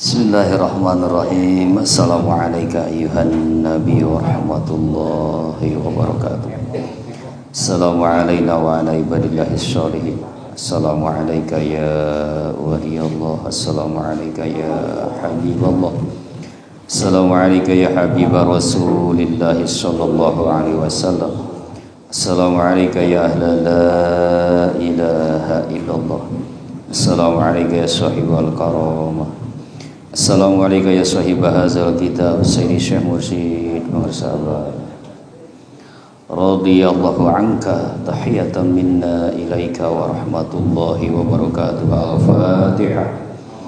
Bismillahirrahmanirrahim. Assalamualaikum ayuhan nabi wa rahmatullahi wa barakatuh. Assalamualaikum wa ala ibadillahi sholihin. Assalamualaikum ya waliyallah. Assalamualaikum ya habiballah. Assalamualaikum ya habibah rasulillah sallallahu alaihi wasallam. Assalamualaikum ya ahla la ilaha illallah. Assalamualaikum ya sahibal karamah. Assalamualaikum ya sahibah hazal kitab Sayyidi Syekh Mursyid Marsabat. Radiyallahu anka tahiyatan minna ilaika wa rahmatullahi wa barakatuh. Al-Fatihah.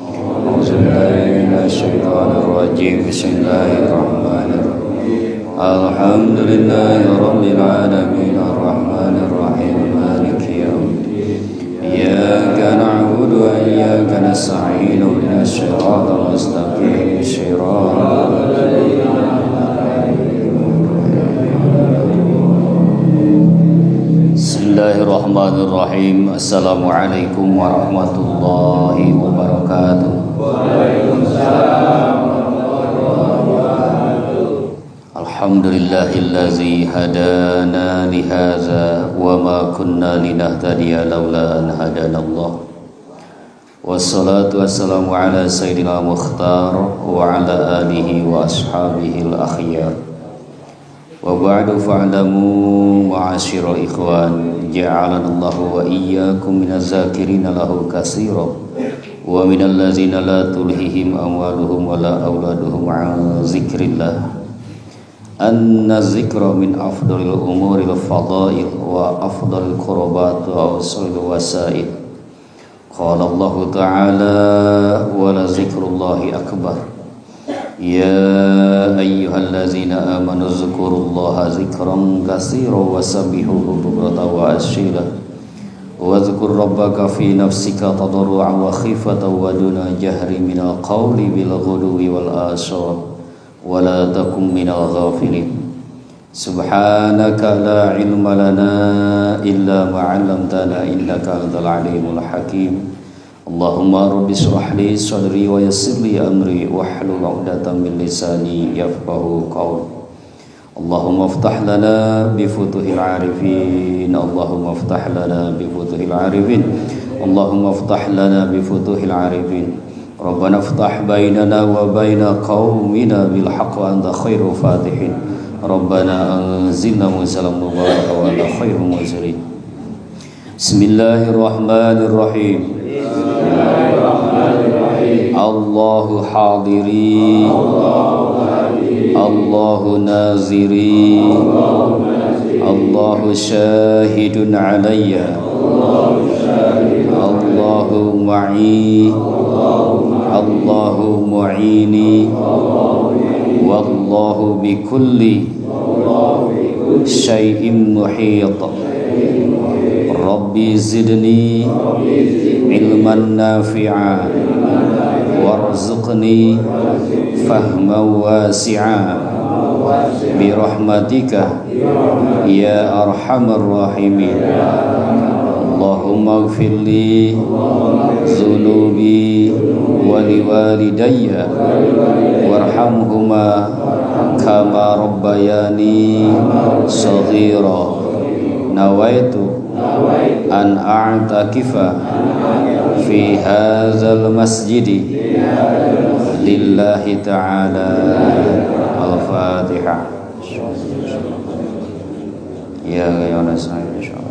A'udzubillahi minasyaitonir rajim. Bismillahirrahmanirrahim. Alhamdulillahi rabbil alamin arrahmanir rahim maliki yaumiddin. Iyyaka na'budu wa iyyaka nasta'in ihdinas siratal mustaqim siratal ladzina an'amta 'alaihim. Bismillahirrahmanirrahim. Assalamualaikum warahmatullahi wabarakatuh. Waalaikumsalam warahmatullahi wabarakatuh. Alhamdulillahillazi hadana lihadza wa ma kunna linahtadiya laula an hadanallah. Wassalatu wassalamu ala sayyidina mukhtar wa ala alihi wa ashabihil akhyar. Wa ba'du fa'lamu ma'asyiral ikhwan ja'alanallahu wa iyyakum minaz zakirina lahu katsiran wa minal ladzina la tulhihim amwaluhum wa la auladuhum 'an dzikrillah. Anna zikra min afdalil umuril fadail wa afdalil qurbat wa usulil wasail. Qala Allah ta'ala wa la zikrullahi akbar. Ya ayyuhallazina amanu zkurullaha zikran katsiran wasabbihuhu bukratan wa asyila. Wa zkur rabbaka fi nafsika tadarruan wa khifatan wa duna jahri minal qawli bil ghudwi wal asal. ولا تكن من الغافلين سبحانك لا علم لنا إلا ما علمتنا إنك أنت العليم الحكيم اللهم رب اشرح لي صدري ويسر لي أمري واحلل عقدة من لساني يفقهوا قولي اللهم افتح لنا بفتوح العارفين اللهم افتح لنا بفتوح العارفين اللهم افتح لنا بفتوح العارفين Rabbana ftah bainana wa baina qaumina bil haqq wa anta khairul fatihin. Rabbana anzilna munzalan mubarakan wa anta khairul munzilin. Bismillahirrahmanirrahim. Allahu hadiri, Allahu naziri, Allahu syahidun alayya, Allahu ma'i, Allahu mu'ini, Wallahu bikulli syai'in muhit. Rabbi zidni ilman nafi'a warzuqni fahman wasi'a birahmatika ya arhamar rahimin. Allahumma ighfirli dhunubi wa liwalidayya warhamhuma kama rabbayani shaghira. Nawaitu an a'takifa fi hadzal masjidi lillahi ta'ala. Al-Fatihah. Ya ayyuhan nas insyaallah.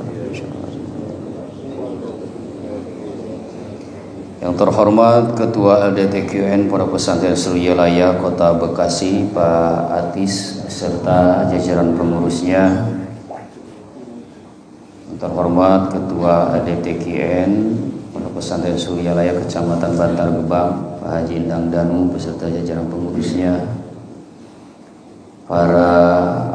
Yang terhormat Ketua LDTQN Pondok Pesantren Sriwijaya Kota Bekasi Pak Atis beserta jajaran pengurusnya. Yang terhormat Ketua LDTQN Pondok Pesantren Sriwijaya Kecamatan Bantar Gebang Pak Haji Endang Danu beserta jajaran pengurusnya. Para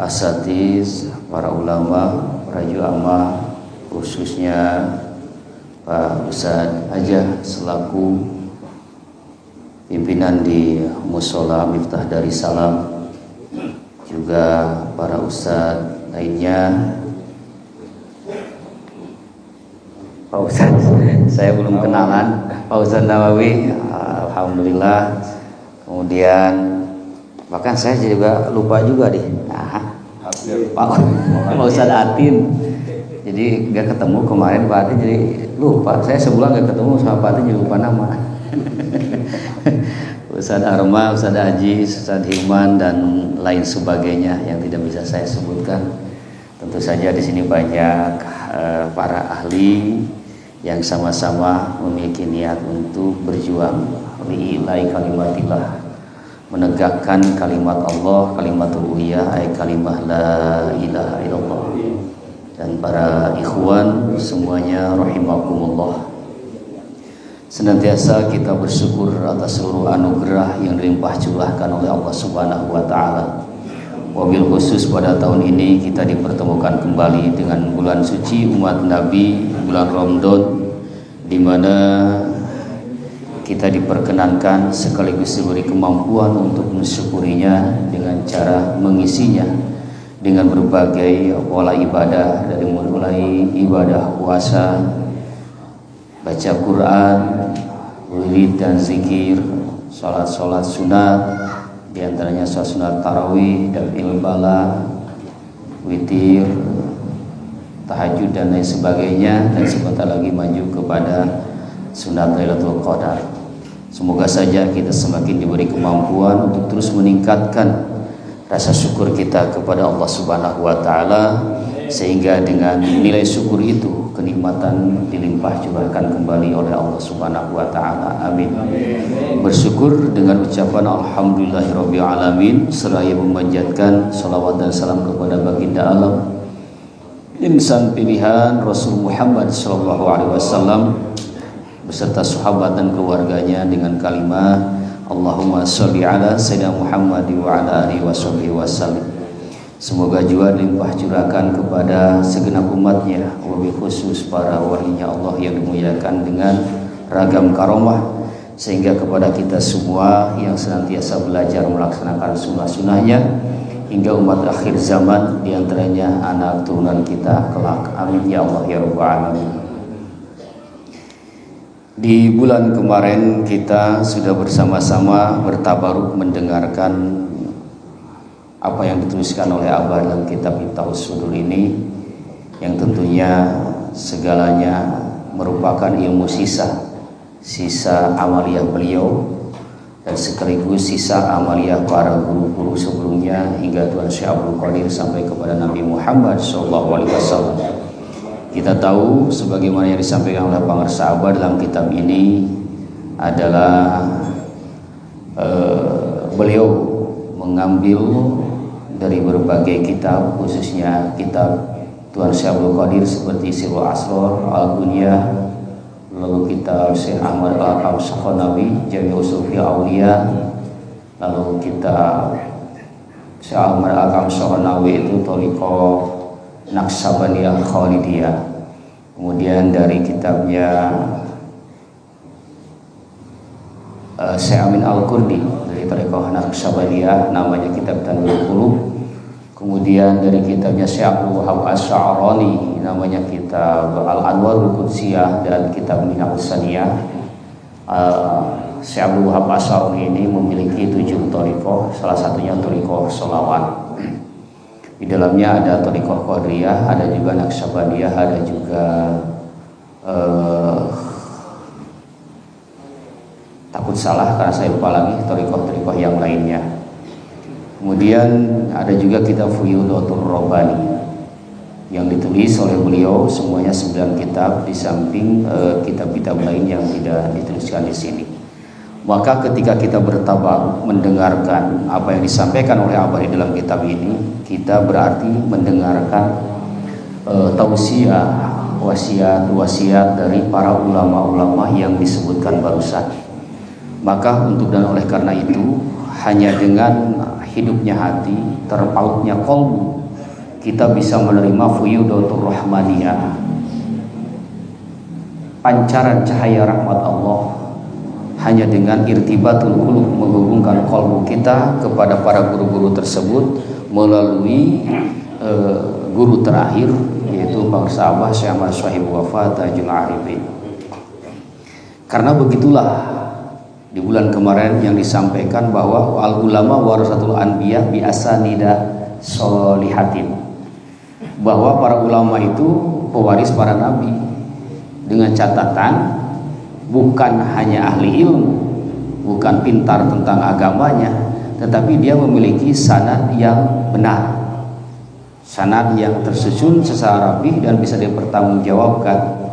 asatiz, para ulama, para juama, khususnya Pak Ustadz Hajah selaku pimpinan di Musola Miftah Darussalam, juga para ustadz lainnya. Pak Ustadz, saya belum kenalan. Pak Ustadz Nawawi, alhamdulillah Kemudian bahkan saya juga lupa juga deh. Pak Ustadz Atin. Jadi gak ketemu kemarin Pak Atin, jadi lupa. Saya sebulan gak ketemu sama Pak Atin, jadi lupa nama. Ustadz Arma, Ustadz Aji, Ustadz Hilman dan lain sebagainya yang tidak bisa saya sebutkan. Tentu saja di sini banyak para ahli yang sama-sama memiliki niat untuk berjuang li'ilai kalimatillah, menegakkan kalimat Allah, kalimatul uliyah, ay kalimah la ilaha illallah. Dan para ikhwan semuanya rahimakumullah, senantiasa kita bersyukur atas seluruh anugerah yang dilimpah curahkan oleh Allah Subhanahu wa taala. Wabil khusus pada tahun ini kita dipertemukan kembali dengan bulan suci umat Nabi, bulan Ramadan, di mana kita diperkenankan sekaligus diberi kemampuan untuk mensyukurinya dengan cara mengisinya dengan berbagai pola ibadah, dari mulai ibadah puasa, baca Quran, wirid dan zikir, sholat sunat, diantaranya sholat sunat tarawih dan ilbala, witir, tahajud dan lain sebagainya, dan sebentar lagi maju kepada sunat Lailatul Qadar. Semoga saja kita semakin diberi kemampuan untuk terus meningkatkan rasa syukur kita kepada Allah Subhanahu wa taala, sehingga dengan nilai syukur itu kenikmatan dilimpah curahkan kembali oleh Allah Subhanahu wa taala. Amin. Bersyukur dengan ucapan alhamdulillahirabbil alamin, seraya memanjatkan salawat dan salam kepada baginda alam, insan pilihan Rasul Muhammad sallallahu alaihi wasallam beserta sahabat dan keluarganya dengan kalimat Allahumma sholli ala sayyidina Muhammad wa ala alihi wasallam. Semoga juga limpah curahkan kepada segenap umatnya, wabil khusus para walinya Allah yang dimuliakan dengan ragam karomah, sehingga kepada kita semua yang senantiasa belajar melaksanakan sunnah-sunnahnya hingga umat akhir zaman, diantaranya anak turunan kita kelak. Amin ya Allah ya Rabbal alamin. Di bulan kemarin kita sudah bersama-sama bertabaruk mendengarkan apa yang dituliskan oleh Abah dalam kitab Miftahus Sudur ini, yang tentunya segalanya merupakan ilmu sisa amaliyah beliau dan sekaligus sisa amaliyah para guru-guru sebelumnya hingga Tuan Syekh Abdul Qadir sampai kepada Nabi Muhammad SAW. Kita tahu sebagaimana yang disampaikan oleh Pangarsa Abah dalam kitab ini adalah beliau mengambil dari berbagai kitab, khususnya kitab Tuan Syekh Abdul Qadir seperti Sirul Asrar, Al-Gunyah, lalu kitab Syekh Ahmad Al-Sakhonawi, Jami' Usul Fiqh Auliya, lalu kitab Syekh Ahmad Al-Sakhonawi itu Thariqah Naqsabandiyah Khalidiyah. Kemudian dari kitabnya Syekh Amin Al-Qurdi dari Thariqah Naqsabandiyah, namanya kitab Tanwirul Qulub. Kemudian dari kitabnya Syekh Abdul Wahab Asy-Sya'rani, namanya kitab Al-Anwarul Qudsiyah dan kitab Minahus Saniyah. Syekh Abdul Wahab Asy-Sya'rani ini memiliki 7 thariqah, salah satunya thariqah sholawat. Di dalamnya ada thariqah Qadiriyah, ada juga Naqsabandiyah, ada juga takut salah karena saya lupa lagi thariqah yang lainnya. Kemudian ada juga kitab Fuyudatur Rabbani yang ditulis oleh beliau, semuanya 9 kitab di samping kitab-kitab lain yang tidak dituliskan di sini. Maka ketika kita bertabaruk mendengarkan apa yang disampaikan oleh Abah di dalam kitab ini, kita berarti mendengarkan tausiah, wasiat dari para ulama-ulama yang disebutkan barusan. Maka untuk dan oleh karena itu, hanya dengan hidupnya hati, terpautnya qalbu, kita bisa menerima Fuyudatur Rahmaniyah, pancaran cahaya rahmat Allah, hanya dengan irtibatul qulub, menghubungkan qalbu kita kepada para guru-guru tersebut melalui guru terakhir, yaitu Pangarsa Abah Syekh Ahmad Syahib Wafa Tajul Arifin. Karena begitulah di bulan kemarin yang disampaikan bahwa al ulama warasatul anbiya bi asanida sholihatin, bahwa para ulama itu pewaris para nabi, dengan catatan bukan hanya ahli ilmu, bukan pintar tentang agamanya, tetapi dia memiliki sanad yang benar, sanad yang tersusun secara rapi dan bisa dipertanggungjawabkan.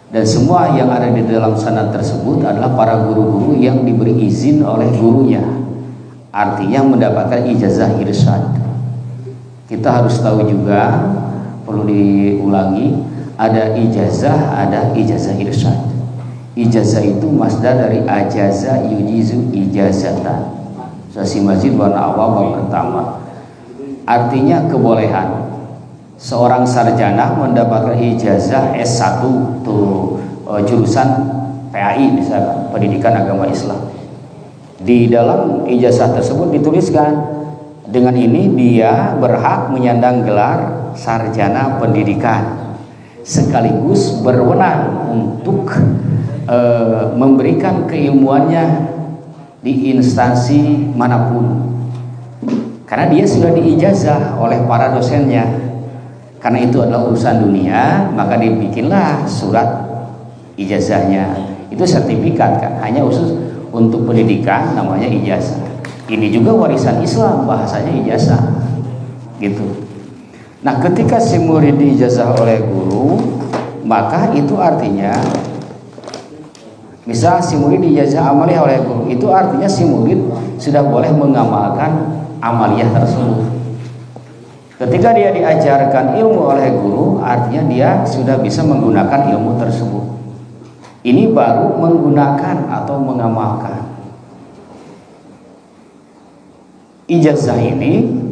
Dan semua yang ada di dalam sanad tersebut adalah para guru-guru yang diberi izin oleh gurunya, artinya mendapatkan ijazah irsyad. Kita harus tahu juga, perlu diulangi, ada ijazah irsyad. Ijazah itu masdar dari ajaza yujizu ijazatan. Sasi Majid warna awal pertama, artinya kebolehan. Seorang sarjana mendapatkan ijazah S1 tuh jurusan PAI misalkan, pendidikan agama Islam. Di dalam ijazah tersebut dituliskan, dengan ini dia berhak menyandang gelar sarjana pendidikan, sekaligus berwenang untuk memberikan keilmuannya di instansi manapun, karena dia sudah diijazah oleh para dosennya. Karena itu adalah urusan dunia, maka dibikinlah surat ijazahnya. Itu sertifikat kan, hanya khusus untuk pendidikan namanya ijazah. Ini juga warisan Islam, bahasanya ijazah gitu. Nah, ketika si murid diijazah oleh guru, maka itu artinya, misal si murid diijazah amaliyah oleh guru, itu artinya si murid sudah boleh mengamalkan amaliyah tersebut. Ketika dia diajarkan ilmu oleh guru, artinya dia sudah bisa menggunakan ilmu tersebut. Ini baru menggunakan atau mengamalkan. Ijazah ini,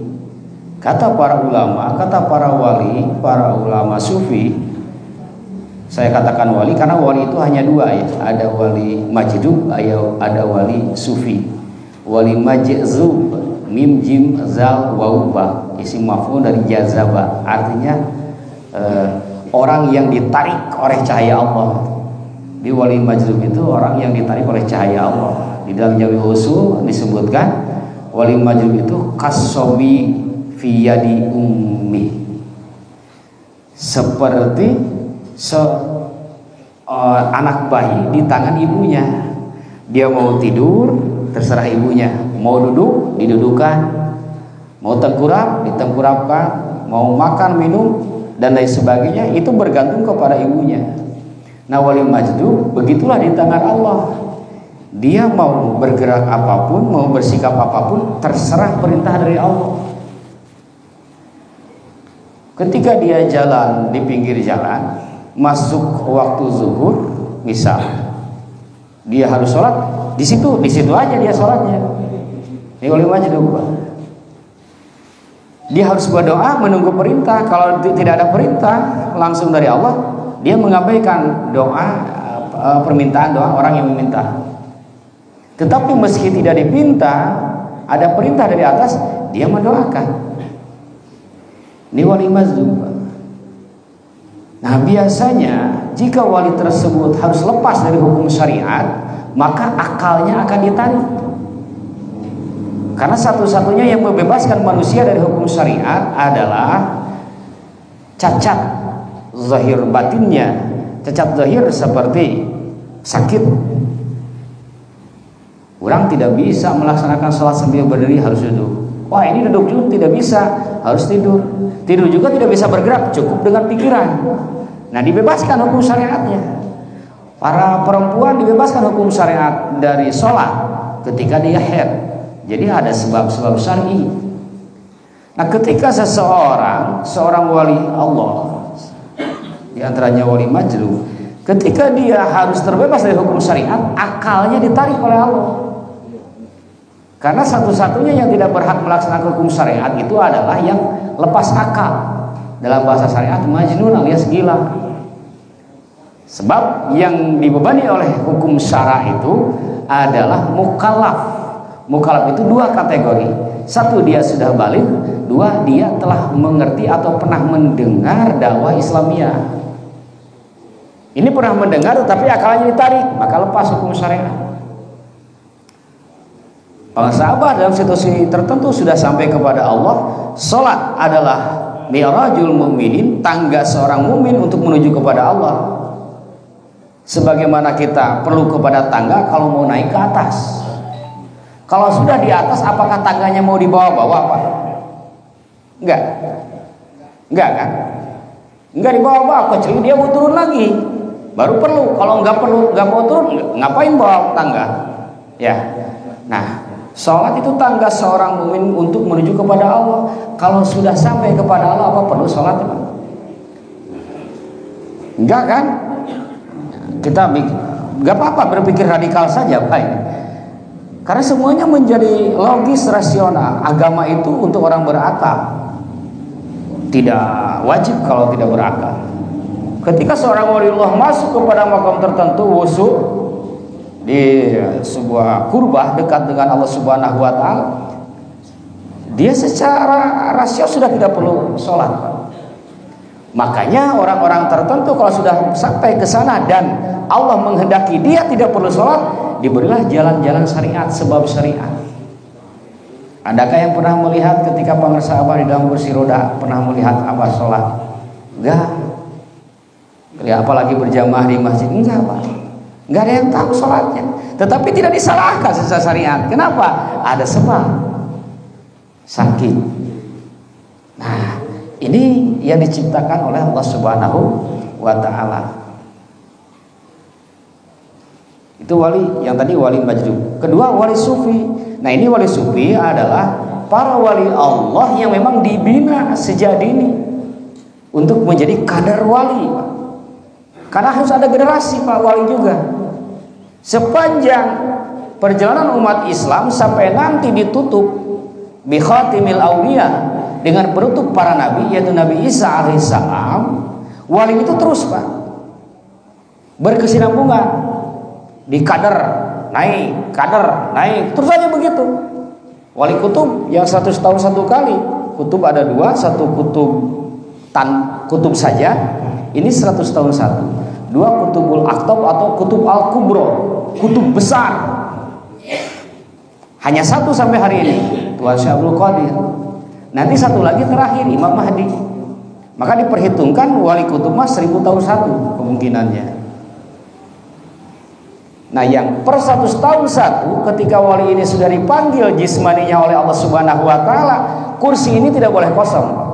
kata para ulama, kata para wali, para ulama sufi, saya katakan wali karena wali itu hanya dua ya, ada wali majdub, ada wali sufi. Wali majzub, mim jim zal waw ba, isim maf'ul dari jazaba, artinya orang yang ditarik oleh cahaya Allah. Di wali majzub itu orang yang ditarik oleh cahaya Allah. Di dalam Jawi Usul disebutkan wali majzub itu kasobi fi yadi ummi, seperti anak bayi di tangan ibunya. Dia mau tidur terserah ibunya, mau duduk didudukkan, mau tengkurap ditengkurapkan, mau makan minum dan lain sebagainya, itu bergantung kepada ibunya. Nah, wali majdub begitulah di tangan Allah. Dia mau bergerak apapun, mau bersikap apapun, terserah perintah dari Allah. Ketika dia jalan di pinggir jalan, masuk waktu zuhur, misal dia harus sholat, di situ aja dia sholatnya. Ini wali majdub. Dia harus berdoa menunggu perintah. Kalau tidak ada perintah langsung dari Allah, dia mengabaikan doa, permintaan doa orang yang meminta. Tetapi meski tidak dipinta, ada perintah dari atas, dia mendoakan. Ini wali majdub. Nah, biasanya jika wali tersebut harus lepas dari hukum syariat, maka akalnya akan ditarik. Karena satu-satunya yang membebaskan manusia dari hukum syariat adalah cacat zahir batinnya. Cacat zahir seperti sakit. Orang tidak bisa melaksanakan sholat sambil berdiri, harus duduk. Wah, ini duduk juga tidak bisa, harus tidur. Tidur juga tidak bisa bergerak, cukup dengan pikiran. Nah, dibebaskan hukum syariatnya. Para perempuan dibebaskan hukum syariat dari sholat ketika dia haid. Jadi ada sebab-sebab syar'i. Nah, ketika seorang wali Allah, di antaranya wali majdub, ketika dia harus terbebas dari hukum syariat, akalnya ditarik oleh Allah. Karena satu-satunya yang tidak berhak melaksanakan hukum syariat itu adalah yang lepas akal. Dalam bahasa syariat, majnun alias gila. Sebab yang dibebani oleh hukum syara itu adalah mukallaf. Mukallaf itu dua kategori. Satu, dia sudah balik. Dua, dia telah mengerti atau pernah mendengar dakwah Islamiyah. Ini pernah mendengar tetapi akalnya ditarik, maka lepas hukum syariat. Para sahabat dalam situasi tertentu sudah sampai kepada Allah. Salat adalah mi'rajul mukminin, tangga seorang mukmin untuk menuju kepada Allah. Sebagaimana kita perlu kepada tangga kalau mau naik ke atas. Kalau sudah di atas, apakah tangganya mau dibawa-bawa, Pak? Enggak. Enggak kan? Enggak dibawa-bawa, kecuali dia mau turun lagi. Baru perlu. Kalau enggak perlu, enggak mau turun, ngapain bawa tangga? Ya. Nah, sholat itu tangga seorang mukmin untuk menuju kepada Allah. Kalau sudah sampai kepada Allah, apa perlu sholat, Pak? Enggak kan? Kita enggak apa-apa berpikir radikal saja, baik. Karena semuanya menjadi logis, rasional. Agama itu untuk orang berakal. Tidak wajib kalau tidak berakal. Ketika seorang waliullah masuk kepada makam tertentu, wusuk di sebuah kurbah dekat dengan Allah Subhanahu wa taala, dia secara rasio sudah tidak perlu sholat. Makanya orang-orang tertentu kalau sudah sampai ke sana dan Allah menghendaki dia tidak perlu sholat, diberilah jalan-jalan syariat, sebab syariat. Adakah yang pernah melihat ketika para sahabat di dalam kursi roda pernah melihat apa sholat? Enggak. Ya, apalagi berjamaah di masjid, enggak, Pak. Enggak ada yang tahu sholatnya. Tetapi tidak disalahkan secara syariat. Kenapa? Ada sebab. Sakit. Nah, ini yang diciptakan oleh Allah Subhanahu wa taala. Itu wali, yang tadi wali majnun. Kedua, wali sufi. Nah, ini wali sufi adalah para wali Allah yang memang dibina sejak dini untuk menjadi kader wali, Pak. Karena harus ada generasi Pak wali juga. Sepanjang perjalanan umat Islam sampai nanti ditutup bi khatimil auliya, dengan penutup para nabi yaitu Nabi Isa alaihissalam, wali itu terus, Pak, berkesinambungan di kader naik, kader naik, terus aja begitu. Wali kutub yang 100 tahun satu kali, kutub ada dua, satu kutub saja, ini 100 tahun satu. Dua kutubul aktab atau kutub al kubro, kutub besar. Hanya satu sampai hari ini, Tuan Syekh Abdul Qadir. Nanti satu lagi terakhir Imam Mahdi. Maka diperhitungkan wali kutub mas 1000 tahun satu kemungkinannya. Nah, yang per 100 tahun satu, ketika wali ini sudah dipanggil jismaninya oleh Allah Subhanahu wa taala, kursi ini tidak boleh kosong.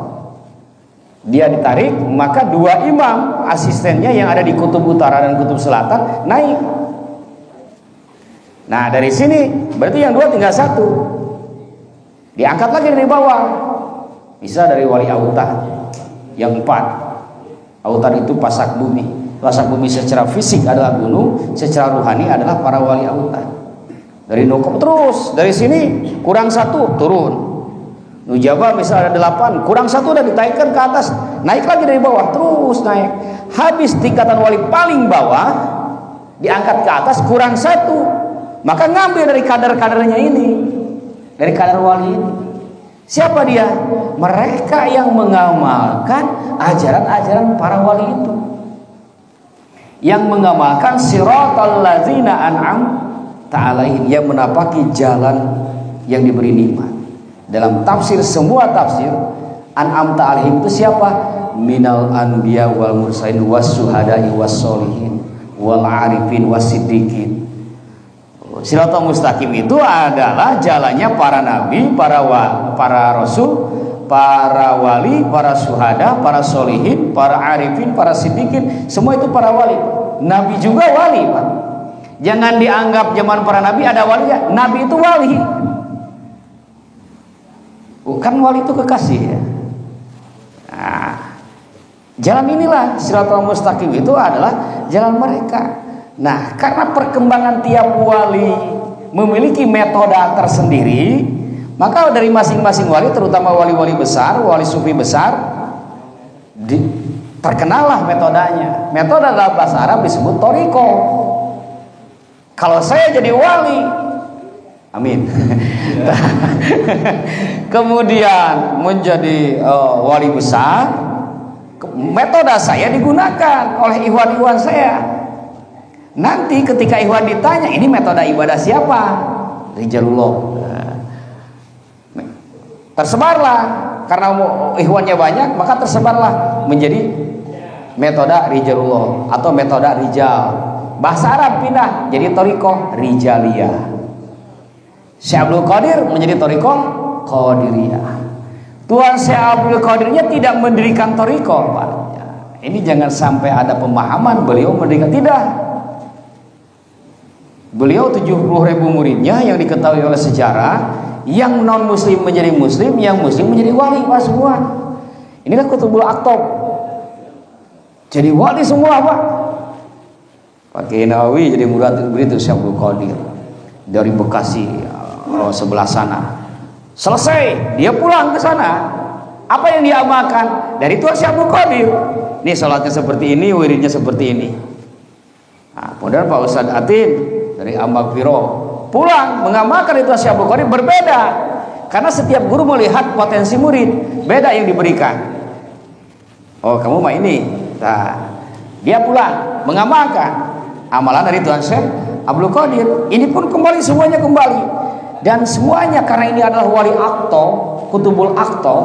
Dia ditarik, maka dua imam asistennya yang ada di kutub utara dan kutub selatan naik. Nah, dari sini berarti yang dua tinggal satu. Diangkat lagi dari bawah. Bisa dari wali autan yang 4. Autan itu pasak bumi. Pasak bumi secara fisik adalah gunung, secara ruhani adalah para wali autan. Dari Nukop terus, dari sini kurang 1 turun. Nujaba misalnya ada 8, kurang 1 udah ditaikkan ke atas, naik lagi dari bawah, terus naik. Habis tingkatan wali paling bawah, diangkat ke atas, kurang 1, maka ngambil dari kader-kadernya ini, dari kader wali ini. Siapa dia? Mereka yang mengamalkan ajaran-ajaran para wali itu, yang mengamalkan siratal ladzina an'am ta'alaihim, yang menapaki jalan yang diberi nikmat. Dalam tafsir, semua tafsir, an'am ta'alaihim itu siapa? Minal anbiya wal mursalin was syuhada'i was sholihin wal arifin was siddiqin. Siratal mustaqim itu adalah jalannya para nabi, para rasul, para wali, para syuhada, para sholihin, para arifin, para siddiqin. Semua itu para wali. Nabi juga wali, Pak. Jangan dianggap zaman para nabi ada wali ya. Nabi itu wali. Bukan wali itu kekasih ya. Nah, jalan inilah siratal mustaqim itu adalah jalan mereka. Nah, karena perkembangan tiap wali memiliki metode tersendiri, maka dari masing-masing wali, terutama wali-wali besar, wali sufi besar, terkenallah metodenya. Metode dalam bahasa Arab disebut toriko. Kalau saya jadi wali, amin, kemudian menjadi wali besar, metode saya digunakan oleh ikhwan-ikhwan saya. Nanti ketika ikhwan ditanya, ini metode ibadah siapa? rijalullah. Tersebarlah karena ikhwannya banyak, maka tersebarlah menjadi metode rijalullah atau metode rijal. Bahasa Arab pindah jadi thariqah rijaliyah. Syekh Abdul Qadir menjadi thariqah qadiriyah. Tuan Syekh Abdul Qadirnya tidak mendirikan thariqah, Pak. Ini jangan sampai ada pemahaman beliau mendirikan, tidak. Beliau 70.000 muridnya yang diketahui oleh sejarah, yang non muslim menjadi muslim, yang muslim menjadi wali, Pak, semua. Inilah Qutbul Aqtab. Jadi wali semua, Pak. Pak Kiai Nawawi jadi murid itu Syekh Abdul Qadir dari Bekasi, sebelah sana. Selesai, dia pulang ke sana. Apa yang dia amalkan? Dari Tuan Syekh Abdul Qadir. Nih salatnya seperti ini, wiridnya seperti ini. Nah, kemudian Pak Ustadz Atin dari Ambak Piro pulang mengamalkan itu Syekh Abdul Qadir, berbeda. Karena setiap guru melihat potensi murid, beda yang diberikan. Oh, kamu mah ini. Nah, dia pulang mengamalkan amalan dari Tuan Syekh Abdul Qadir. Ini pun kembali, semuanya kembali. Dan semuanya karena ini adalah wali aqtab, Qutbul Aqtab,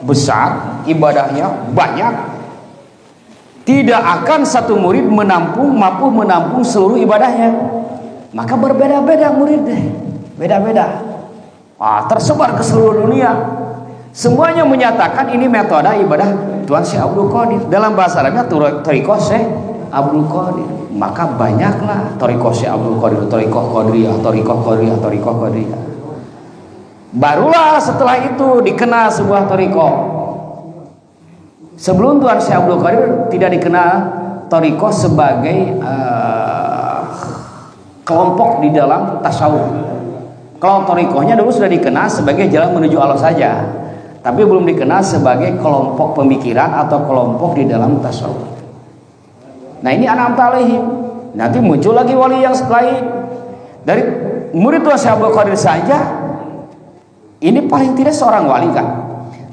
besar, ibadahnya banyak. Tidak akan satu murid mampu menampung seluruh ibadahnya. Maka berbeda-beda muridnya, beda-beda. Tersebar ke seluruh dunia. Semuanya menyatakan ini metode ibadah Tuan Syekh Abdul Qadir. Dalam bahasa Arabnya thariqah Syekh Abdul Qadir. Maka banyaklah thariqah Syekh Abdul Qadir, thariqah Qadiriyah, thariqah Qadiriyah, thariqah Qadiriyah. Barulah setelah itu dikenal sebuah thariqah. Sebelum Tuan Syekh Abdul Qadir tidak dikenal thariqah sebagai kelompok di dalam tasawuf. Kalau thariqahnya dulu sudah dikenal sebagai jalan menuju Allah saja, tapi belum dikenal sebagai kelompok pemikiran atau kelompok di dalam tasawuf. Nah, ini anak alaihim. Nanti muncul lagi wali yang lain. Dari murid Tuan Syekh Abdul Qadir saja, ini paling tidak seorang wali, kan?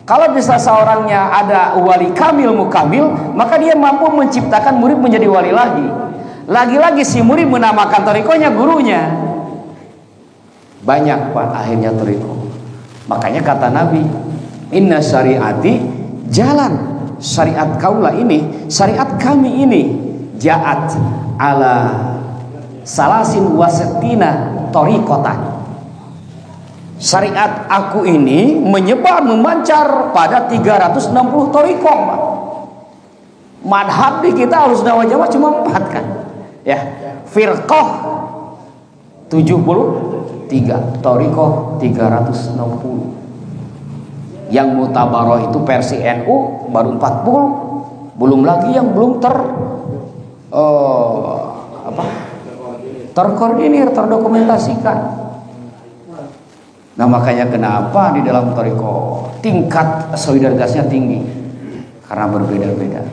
Kalau bisa seorangnya ada wali kamil mukamil, maka dia mampu menciptakan murid menjadi wali lagi. Lagi-lagi si murid menamakan thariqahnya gurunya. Banyak, Pak, akhirnya thariqah. Makanya kata Nabi, inna syariati, jalan syariat kaulah ini, syariat kami ini, ja'at ala salasin wasetina thariqatan. Syariat aku ini menyebar, memancar pada 360 thariqah, Pak. Madhab di kita Ahlussunnah wal Jamaah cuma 4, kan? Ya, firqah 73, thariqah 360. Yang mutabaroh itu versi NU baru 40, belum lagi yang belum terkoordinir, terdokumentasikan. Nah, makanya kenapa di dalam thariqah tingkat solidaritasnya tinggi, karena berbeda-beda.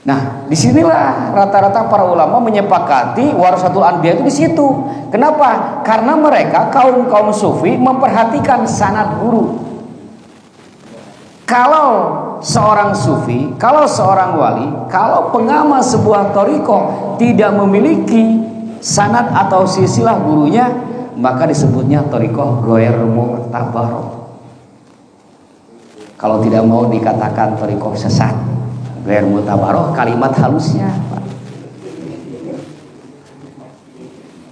Nah, disinilah rata-rata para ulama menyepakati warasatul anbiya itu di situ. Kenapa? Karena mereka kaum sufi memperhatikan sanad guru. Kalau seorang sufi, kalau seorang wali, kalau pengamal sebuah thariqah tidak memiliki sanad atau silsilah gurunya, maka disebutnya thariqah ghair mu'tabarah. Kalau tidak mau dikatakan thariqah sesat, ghair mu'tabarah, kalimat halusnya, Pak.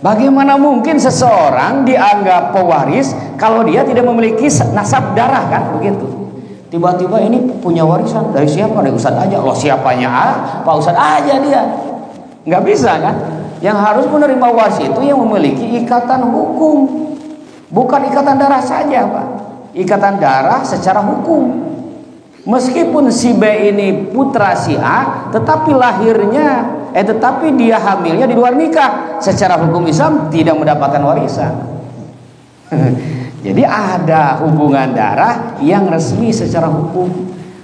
Bagaimana mungkin seseorang dianggap pewaris kalau dia tidak memiliki nasab darah, kan begitu? Tiba-tiba ini punya warisan dari siapa? Dari Ustadz aja. Loh, siapanya? Pak Ustadz aja dia. Nggak bisa, kan? Yang harus menerima waris itu yang memiliki ikatan hukum, bukan ikatan darah saja, Pak. Ikatan darah secara hukum. Meskipun si B ini putra si A, tetapi tetapi dia hamilnya di luar nikah, secara hukum Islam tidak mendapatkan warisan. Jadi ada hubungan darah yang resmi secara hukum.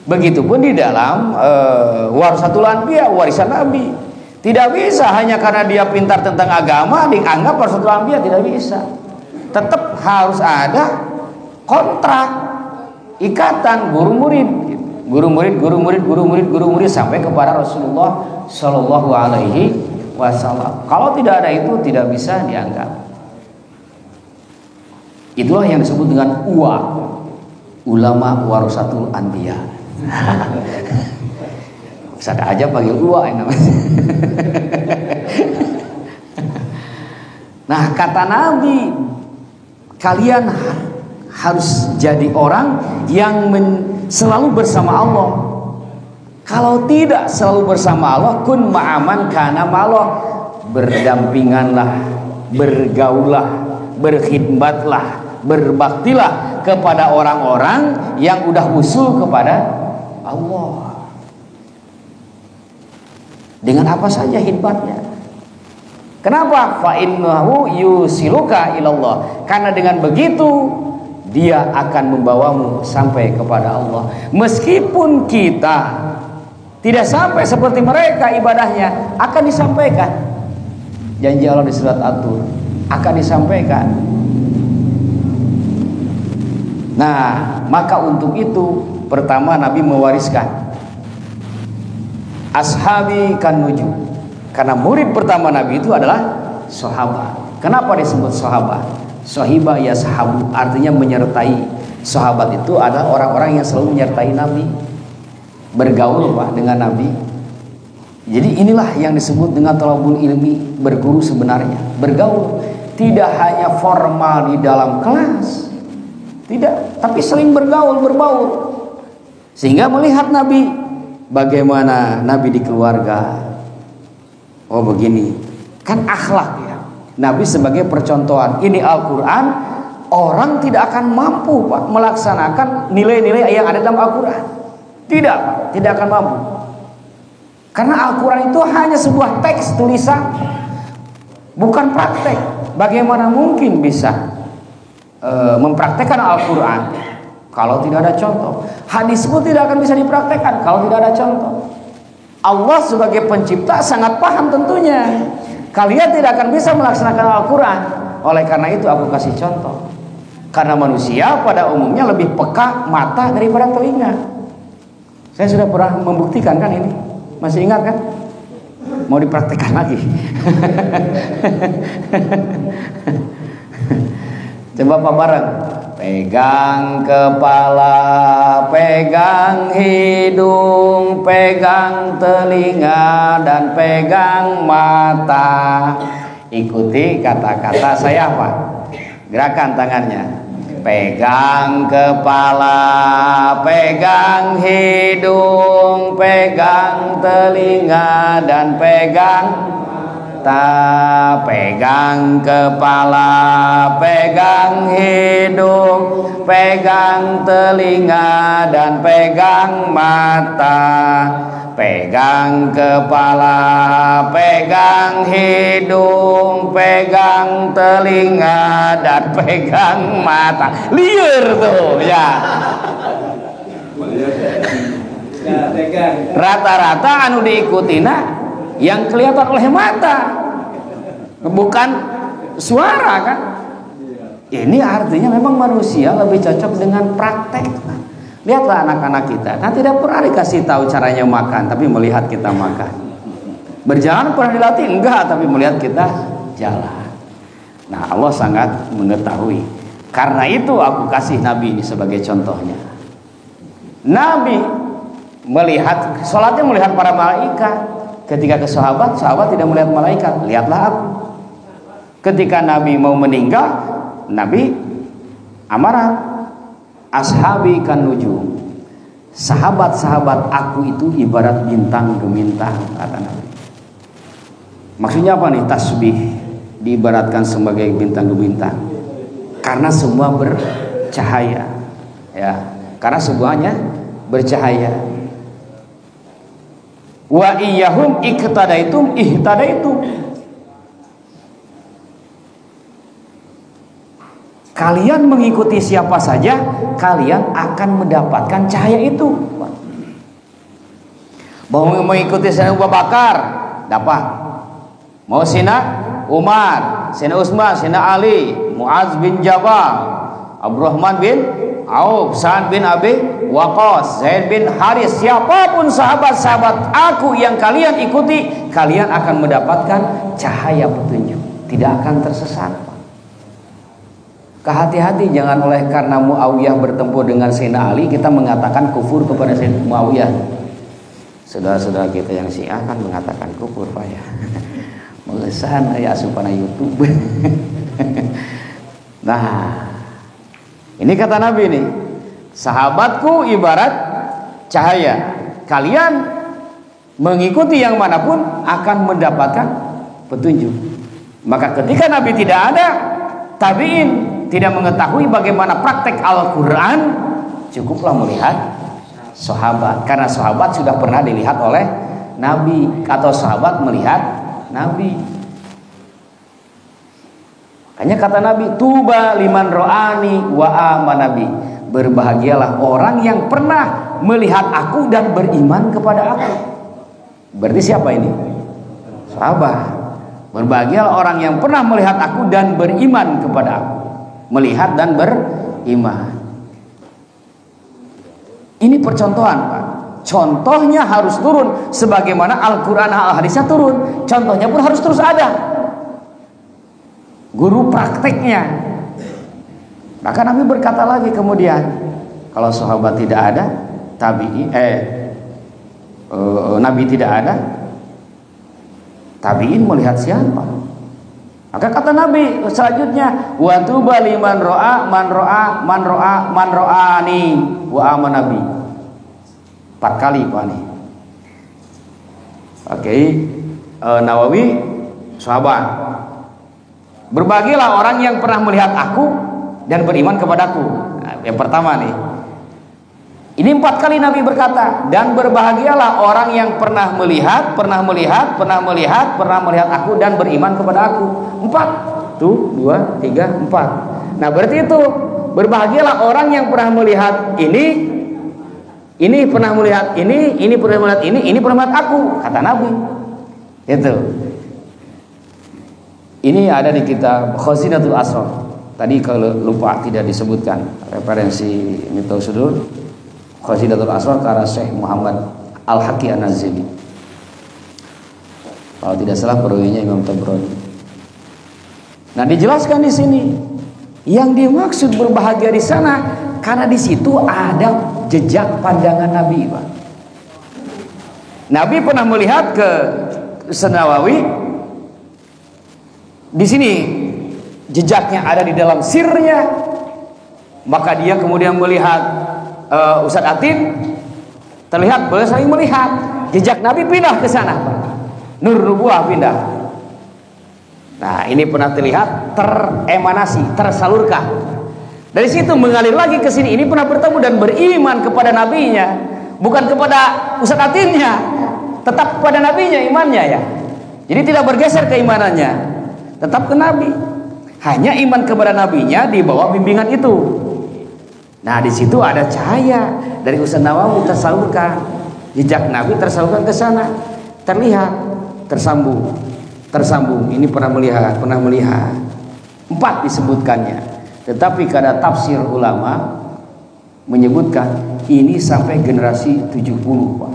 Begitupun di dalam warasatul anbiya, warisan Nabi. Tidak bisa hanya karena dia pintar tentang agama dianggap warasatul anbiya, tidak bisa. Tetap harus ada kontrak, ikatan guru murid sampai kepada Rasulullah Shallallahu Alaihi Wasallam. Kalau tidak ada itu tidak bisa dianggap. Itulah yang disebut dengan ulama warasatul anbiya. Sada aja panggil yang namanya. Nah, kata Nabi, kalian harus jadi orang yang selalu bersama Allah. Kalau tidak selalu bersama Allah, kun ma'aman kana ma'allah, berdampinganlah, bergaulah, berkhidmatlah, berbaktilah kepada orang-orang yang udah usul kepada Allah. Dengan apa saja khidmatnya. Kenapa? Fa innahu yusiluka ilallah. Karena dengan begitu dia akan membawamu sampai kepada Allah. Meskipun kita tidak sampai seperti mereka ibadahnya, akan disampaikan. Janji Allah di surat At-Tur akan disampaikan. Nah, maka untuk itu pertama Nabi mewariskan ashabi kan nuju. Karena murid pertama Nabi itu adalah sahabat. Kenapa disebut sahabat? Sahiba ya sahabu, artinya menyertai. Sahabat itu adalah orang-orang yang selalu menyertai Nabi, bergaul Pak dengan Nabi. Jadi inilah yang disebut dengan thalabul ilmi, berguru sebenarnya, bergaul. Tidak hanya formal di dalam kelas, tidak, tapi sering bergaul, berbaur. Sehingga melihat Nabi, bagaimana Nabi di keluarga. Oh begini, kan akhlak ya. Nabi sebagai percontohan. Ini Al-Quran, orang tidak akan mampu Pak melaksanakan nilai-nilai yang ada dalam Al-Quran. Tidak Pak, tidak akan mampu. Karena Al-Quran itu hanya sebuah teks tulisan, bukan praktek. Bagaimana mungkin bisa mempraktekkan Al-Quran kalau tidak ada contoh? Hadis pun tidak akan bisa dipraktekkan kalau tidak ada contoh. Allah sebagai pencipta sangat paham tentunya. Kalian tidak akan bisa melaksanakan Al-Quran. Oleh karena itu aku kasih contoh. Karena manusia pada umumnya lebih peka mata daripada telinga. Saya sudah pernah membuktikan kan ini. Masih ingat kan? Mau dipraktekkan lagi. Coba Pak bareng. Pegang kepala, pegang hidung, pegang telinga, dan pegang mata. Ikuti kata-kata saya Pak. Gerakan tangannya. Pegang kepala, pegang hidung, pegang telinga, dan pegang pegang kepala, pegang hidung, pegang telinga, dan pegang mata. Pegang kepala, pegang hidung, pegang telinga, dan pegang mata. Liar tuh ya. Rata-rata anu diikutina yang kelihatan oleh mata, bukan suara kan. Ini artinya memang manusia lebih cocok dengan praktek. Lihatlah anak-anak kita, kan tidak pernah dikasih tahu caranya makan, tapi melihat kita makan. Berjalan pernah dilatih? Enggak, tapi melihat kita jalan. Nah, Allah sangat mengetahui. Karena itu aku kasih Nabi ini sebagai contohnya. Nabi melihat, sholatnya melihat para malaikat. Ketika ke sahabat, sahabat tidak melihat malaikat. Lihatlah aku. Ketika Nabi mau meninggal, Nabi amarah. Ashabi kan nuju. Sahabat-sahabat aku itu ibarat bintang gemintang, kata Nabi. Maksudnya apa nih tasbih diibaratkan sebagai bintang gemintang? Karena semua bercahaya. Ya, karena semuanya bercahaya. Wa iyyahum iqtadaitum ihtadaitum. Kalian mengikuti siapa saja, kalian akan mendapatkan cahaya itu. Mau mengikuti Sayyidina Abu Bakar, dapat. Mau Sayyidina Umar, Sayyidina Utsman, Sayyidina Ali, Muaz bin Jabal, Abdurrahman bin Auf, Sa'ad bin Abi Waqqas, Zaid bin Haris, siapapun sahabat-sahabat aku yang kalian ikuti, kalian akan mendapatkan cahaya petunjuk, tidak akan tersesat. Hati-hati jangan oleh karena Muawiyah bertempur dengan Sayyidina Ali kita mengatakan kufur kepada Sayyidina Muawiyah. Saudara-saudara kita yang Syiah kan mengatakan kufur Pak ya. Mengesan ya asupan YouTube. Nah, ini kata Nabi nih, sahabatku ibarat cahaya. Kalian mengikuti yang manapun akan mendapatkan petunjuk. Maka ketika Nabi tidak ada, tabi'in tidak mengetahui bagaimana praktek Al-Quran, cukuplah melihat sahabat, karena sahabat sudah pernah dilihat oleh Nabi, atau sahabat melihat Nabi. Makanya kata Nabi, tuba liman ro'ani wa amanabi, berbahagialah orang yang pernah melihat aku dan beriman kepada aku. Berarti siapa ini? Sahabat. Berbahagialah orang yang pernah melihat aku dan beriman kepada aku. Melihat dan beriman. Ini percontohan Pak. Contohnya harus turun sebagaimana Al-Quran Al-Hadisnya turun. Contohnya pun harus terus ada. Guru prakteknya. Maka Nabi berkata lagi kemudian, kalau sahabat tidak ada, Nabi tidak ada, tabi'in melihat siapa? Maka kata Nabi selanjutnya, wa tuba liman ro'a man ro'ani wa aman Nabi. 4 kali Pak nih. Oke, Nawawi sahabat. Berbahagialah orang yang pernah melihat aku dan beriman kepadaku. Nah, yang pertama nih. Ini 4 kali Nabi berkata, dan berbahagialah orang yang pernah melihat aku dan beriman kepada aku. 4. Tuh, 2, 3, 4. Nah, berarti itu berbahagialah orang yang pernah melihat ini pernah melihat ini pernah melihat ini pernah melihat aku, kata Nabi. Itu. Ini ada di kitab Khazinatul Asrar. Tadi kalau lupa tidak disebutkan referensi Miftahul Sudur. Khazinatul Asrar karya Syekh Muhammad Al-Haqi An-Nazili. Kalau tidak salah perawinya Imam Tabrani. Nah, dijelaskan di sini yang dimaksud berbahagia di sana karena di situ ada jejak pandangan Nabi, Pak. Nabi pernah melihat ke Nawawi. Di sini jejaknya ada di dalam sirnya. Maka dia kemudian melihat Ustadz Atin, terlihat beliau saling melihat, jejak Nabi pindah ke sana, Nur Nubuwah pindah. Nah, ini pernah terlihat teremanasi, tersalurkan. Dari situ mengalir lagi ke sini. Ini pernah bertemu dan beriman kepada nabinya, bukan kepada Ustadz Atinnya, tetap kepada nabinya imannya ya. Jadi tidak bergeser keimanannya, tetap ke Nabi. Hanya iman kepada nabinya di bawah bimbingan itu. Nah, di situ ada cahaya dari Ustaz Nawawi tersalurkan, jejak Nabi tersalurkan ke sana, terlihat, tersambung. Ini pernah melihat. 4 disebutkannya. Tetapi kada tafsir ulama menyebutkan ini sampai generasi 70, Pak.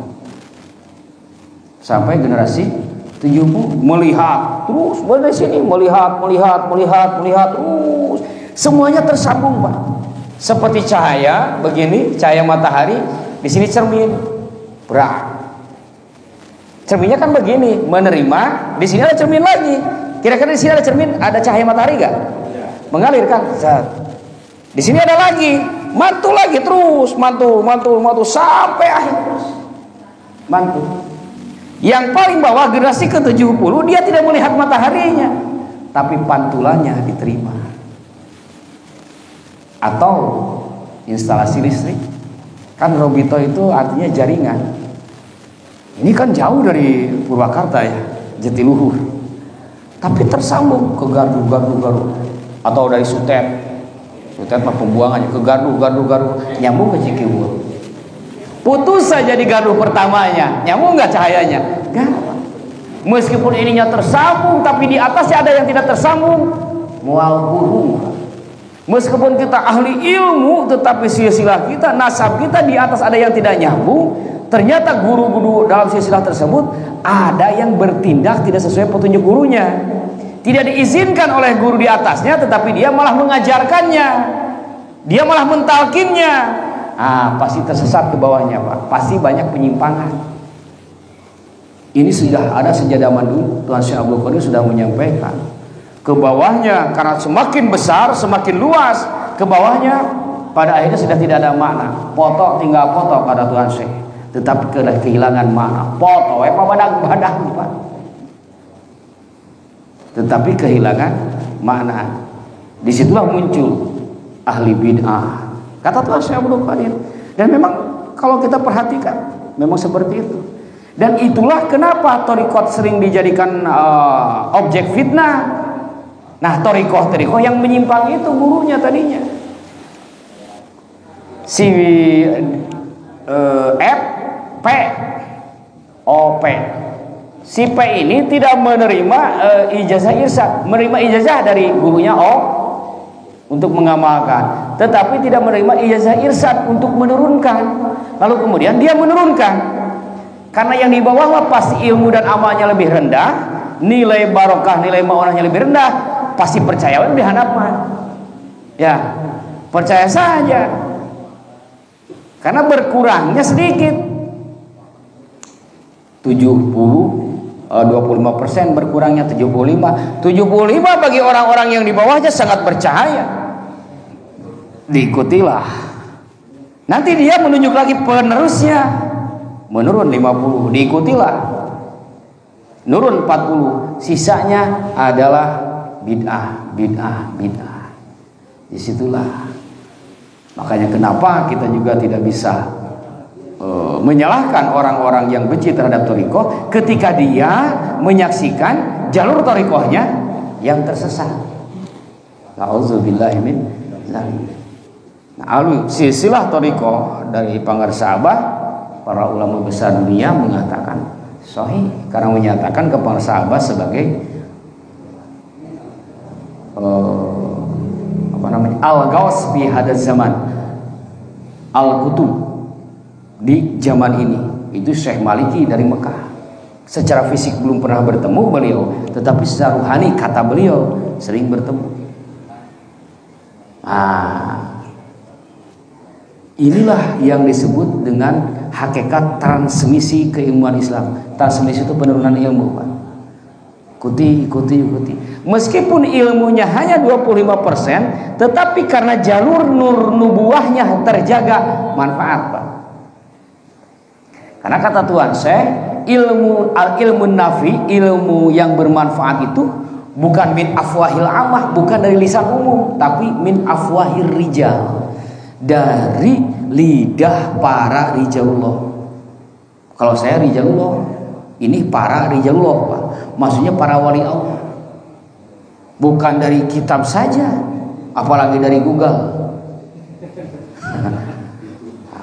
Sampai generasi 70 melihat terus dari sini melihat terus, semuanya tersambung, Pak. Seperti cahaya begini, cahaya matahari, di sini cermin. Berat. Cerminnya kan begini, menerima, di sini ada cermin lagi. Kira-kira di sini ada cermin, ada cahaya matahari enggak? Mengalir kan? Di sini ada lagi, mantul lagi terus, mantul sampai akhir terus. Mantul. Yang paling bawah generasi ke-70 dia tidak melihat mataharinya, tapi pantulannya diterima. Atau instalasi listrik. Kan Robito itu artinya jaringan. Ini kan jauh dari Purwakarta ya, Jatiluhur. Tapi tersambung ke gardu. Atau dari Sutet mah pembuangannya ke gardu, nyambung ke Cikiwur. Putus saja di gardu pertamanya, nyambung nggak cahayanya? Nggak. Meskipun ininya tersambung, tapi di atasnya ada yang tidak tersambung, mual burung. Meskipun kita ahli ilmu, tetapi silsilah kita, nasab kita di atas ada yang tidak nyambung. Ternyata guru-guru dalam silsilah tersebut ada yang bertindak tidak sesuai petunjuk gurunya. tidak diizinkan oleh guru di atasnya, tetapi dia malah mengajarkannya, dia malah mentalkinnya, pasti tersesat ke bawahnya, Pak. Pasti banyak penyimpangan. Ini sudah ada sejak zaman dulu. Tuan Syekh Abdul Qadir sudah menyampaikan ke bawahnya, karena semakin besar, semakin luas ke bawahnya, pada akhirnya sudah tidak ada makna. Foto tinggal foto pada Tuan Syekh, tetapi kehilangan makna. Foto apa badak-badak, Pak, tetapi kehilangan makna. Disitulah muncul ahli bid'ah, kata Tuan Syekh Abdul Qadir. Dan memang kalau kita perhatikan memang seperti itu. Dan itulah kenapa thariqat sering dijadikan objek fitnah. Nah, thariqah yang menyimpang itu gurunya tadinya si F P O P. Si P ini tidak menerima ijazah irsyad, menerima ijazah dari gurunya O untuk mengamalkan, tetapi tidak menerima ijazah irsyad untuk menurunkan. Lalu kemudian dia menurunkan, karena yang di bawah pasti ilmu dan amalnya lebih rendah, nilai barokah, nilai maunahnya lebih rendah, pasti percaya lebih hadapan. Ya, percaya saja, karena berkurangnya sedikit. 25% berkurangnya 75 bagi orang-orang yang di bawahnya sangat percaya. Diikutilah. Nanti dia menunjuk lagi penerusnya, menurun 50, diikutilah, nurun 40, sisanya adalah bid'ah. Disitulah makanya kenapa kita juga tidak bisa menyalahkan orang-orang yang benci terhadap thariqah ketika dia menyaksikan jalur thariqahnya yang tersesat. Nauzubillahi min dzalik. Nah, silsilah thariqah dari Pangarsa Abah, para ulama besar dunia mengatakan sahih, karena menyatakan ke Pangarsa Abah sebagai al-gaus fi hadaz zaman, al-kutub di zaman ini. Itu Syekh Maliki dari Mekah. Secara fisik belum pernah bertemu beliau, tetapi secara ruhani kata beliau sering bertemu. Inilah yang disebut dengan hakikat transmisi keilmuan Islam. Transmisi itu penurunan ilmu, Pak. Ikuti. Meskipun ilmunya hanya 25%, tetapi karena jalur nur nubuahnya terjaga, manfaat, Pak. Karena kata Tuhan Syekh, ilmu nafi, ilmu yang bermanfaat itu bukan min afwahil amah, bukan dari lisan umum, tapi min afwahir rijal, dari lidah para rijalullah. Kalau saya rijalullah, ini para rijalullah, Pak. Maksudnya para wali Allah. Bukan dari kitab saja, apalagi dari Google.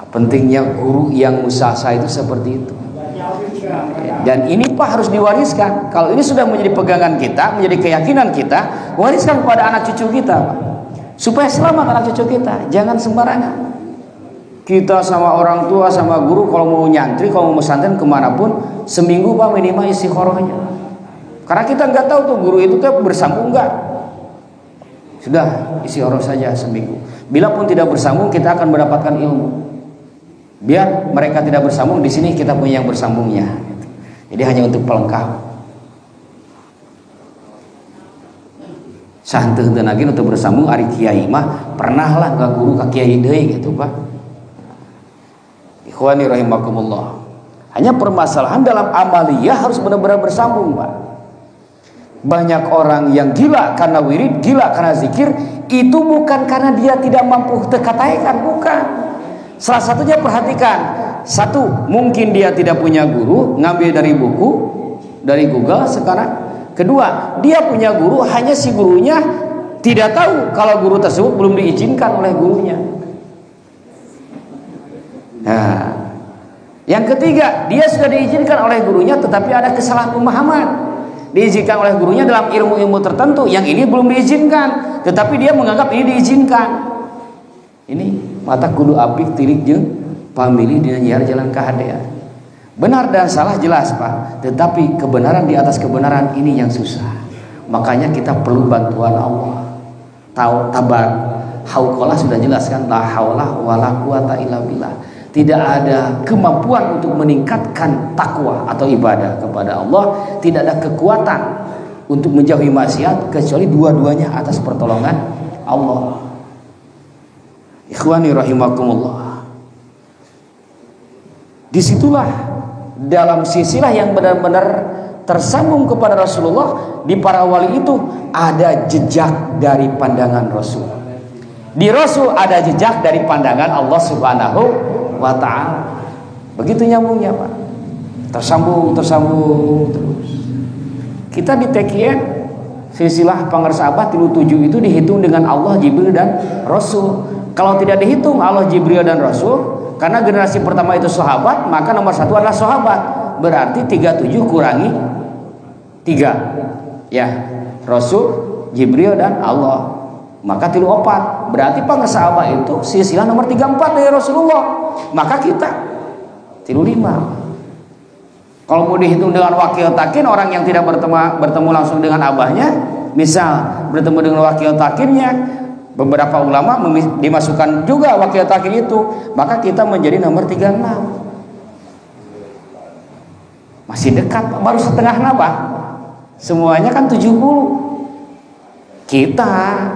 Pentingnya guru yang musasa itu seperti itu. Dan ini Pak harus diwariskan. Kalau ini sudah menjadi pegangan kita, menjadi keyakinan kita, wariskan kepada anak cucu kita, Pak, supaya selamat anak cucu kita. Jangan sembarangan. Kita sama orang tua, sama guru, kalau mau nyantri, kalau mau pesantren kemanapun, seminggu Pak minimal istikharahnya. Karena kita nggak tahu tuh guru itu tuh bersambung nggak. Sudah istikharah saja seminggu. Bila pun tidak bersambung, kita akan mendapatkan ilmu. Biar mereka tidak bersambung, di sini kita punya yang bersambungnya. Jadi hanya untuk pelengkap. Santeuh teu lagi untuk bersambung ari kiai mah pernah lah ka guru ka kiai deui gitu, Pak. Ikhwani rahimakumullah. Hanya permasalahan dalam amaliyah harus benar-benar bersambung, Pak. Banyak orang yang gila karena wirid, gila karena zikir, itu bukan karena dia tidak mampu tekataikan, bukan. Salah satunya perhatikan, satu, mungkin dia tidak punya guru, ngambil dari buku, dari Google sekarang. Kedua, dia punya guru, hanya si gurunya tidak tahu kalau guru tersebut belum diizinkan oleh gurunya. Nah, yang ketiga, dia sudah diizinkan oleh gurunya, tetapi ada kesalahpahaman. Diizinkan oleh gurunya dalam ilmu-ilmu tertentu, yang ini belum diizinkan, tetapi dia menganggap ini diizinkan. Ini mata kudu apik tirik jeung pamilih dina nyiar jalan kahadean. Benar dan salah jelas, Pak, tetapi kebenaran di atas kebenaran ini yang susah. Makanya kita perlu bantuan Allah. Tabar hauqalah sudah jelaskan, la haula wala quwata illa billah. Tidak ada kemampuan untuk meningkatkan takwa atau ibadah kepada Allah, tidak ada kekuatan untuk menjauhi maksiat kecuali dua-duanya atas pertolongan Allah. Ikhwani rahimakumullah. Disitulah dalam silsilah yang benar-benar tersambung kepada Rasulullah, di para wali itu ada jejak dari pandangan Rasul. Di Rasul ada jejak dari pandangan Allah Subhanahu wa ta'ala. Begitu nyambungnya, Pak. Tersambung terus. Kita di TKN silsilah pangersahabat 37 itu dihitung dengan Allah, Jibril dan Rasul. Kalau tidak dihitung Allah, Jibril dan Rasul, karena generasi pertama itu sahabat, maka nomor satu adalah sahabat. Berarti 37 kurangi 3, ya, Rasul, Jibril dan Allah, maka 34. Berarti pangersahabat itu silsilah nomor 34 dari Rasulullah. Maka kita 35. Kalau mau dihitung dengan wakil takin, orang yang tidak bertemu langsung dengan abahnya, misal bertemu dengan wakil takinnya, beberapa ulama dimasukkan juga wakil takin itu, maka kita menjadi nomor 36. Masih dekat, baru setengah nambah. Semuanya kan 70. Kita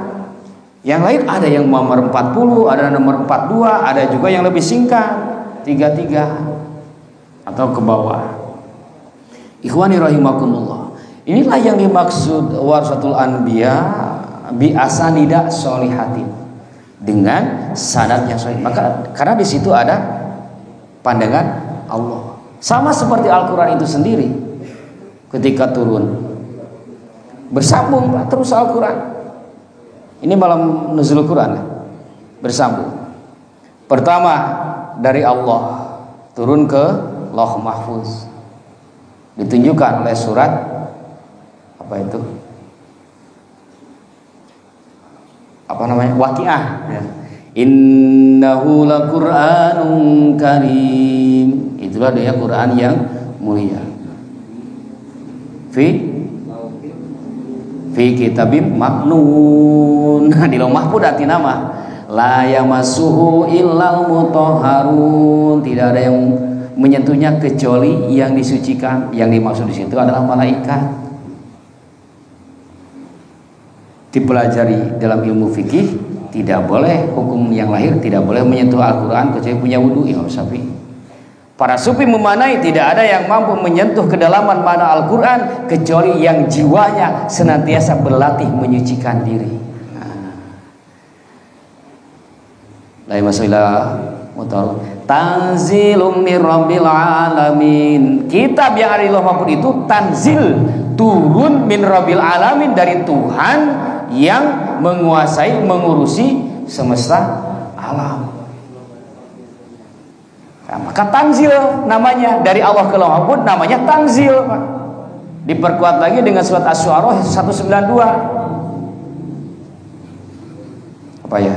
yang lain ada yang nomor 40, ada nomor 42, ada juga yang lebih singkat 33 atau ke bawah. Ikhwani rahimakumullah. Inilah yang dimaksud warasatul anbiya bi asanida sholihatin, dengan sanad yang sahih. Maka karena di situ ada pandangan Allah. Sama seperti Al-Qur'an itu sendiri. Ketika turun bersambung terus Al-Qur'an. Ini malam nuzul Quran, bersambung. Pertama dari Allah turun ke Lauh Mahfuz, ditunjukkan oleh surat apa itu? Apa namanya? Waqiah. Ya. Innahu laqur'anun karim. Itulah dia Quran yang mulia. Fi kitabim maknun. Di Lauh Mahfuz arti nama la yamassuhu illal mutahharun. Tidak ada yang menyentuhnya kecuali yang disucikan. Yang dimaksud di situ adalah malaikat. Dipelajari dalam ilmu fikih, tidak boleh hukum yang lahir tidak boleh menyentuh Al-Qur'an kecuali punya wudu. Imam Syafi'i. Para sufi memanai tidak ada yang mampu menyentuh kedalaman makna Al-Qur'an kecuali yang jiwanya senantiasa berlatih menyucikan diri. La ilaha tanzilum mir rabbil alamin. Kitab yang ada di Lauh Mahfuz itu tanzil, turun min rabbil alamin, dari Tuhan yang menguasai, mengurusi semesta alam. Nah, maka tanzil namanya, dari Allah ke Lauh Mahfuz namanya tanzil. Diperkuat lagi dengan surat Asy-Syu'ara 192. Apa ya?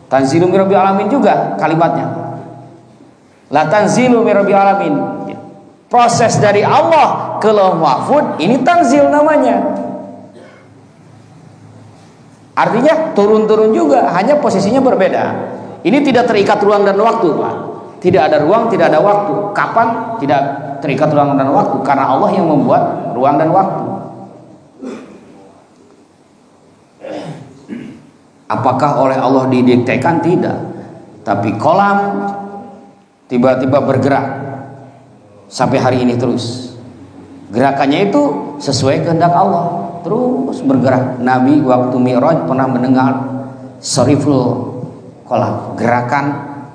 Tanzilu min rabbil alamin juga kalimatnya. La tanzilu min rabbil alamin. Proses dari Allah ke Lauh Mahfuz ini tanzil namanya. Artinya turun-turun juga, hanya posisinya berbeda. Ini tidak terikat ruang dan waktu, Pak. Tidak ada ruang, tidak ada waktu. Kapan? Tidak terikat ruang dan waktu, karena Allah yang membuat ruang dan waktu. Apakah oleh Allah didiktekan? Tidak. Tapi kolam tiba-tiba bergerak sampai hari ini terus. Gerakannya itu sesuai kehendak Allah, terus bergerak. Nabi waktu Mi'raj pernah mendengar sariful kolam, gerakan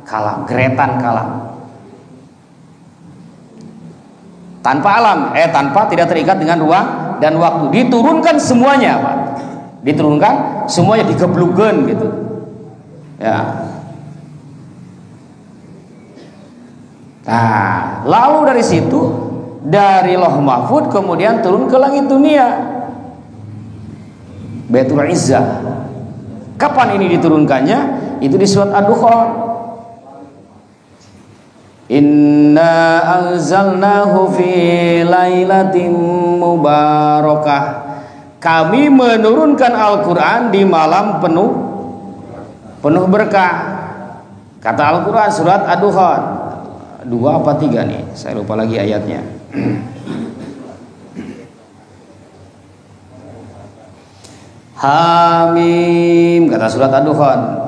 kalam, geretan kalam. Tanpa alam, tanpa tidak terikat dengan ruang dan waktu. Diturunkan semuanya, Pak. Diturunkan semuanya, digeblukeun gitu. Ya. Nah, lalu dari situ, dari Lauh Mahfuz kemudian turun ke langit dunia, Baitul Izzah. Kapan ini diturunkannya? Itu di surat Ad-Dukhan. Inna anzalnahu fi lailatin mubarakah. Kami menurunkan Al-Qur'an di malam penuh berkah. Kata Al-Qur'an surat Ad-Dukhan 2 apa 3 nih, saya lupa lagi ayatnya. Hamim, kata surat Ad-Dukhan.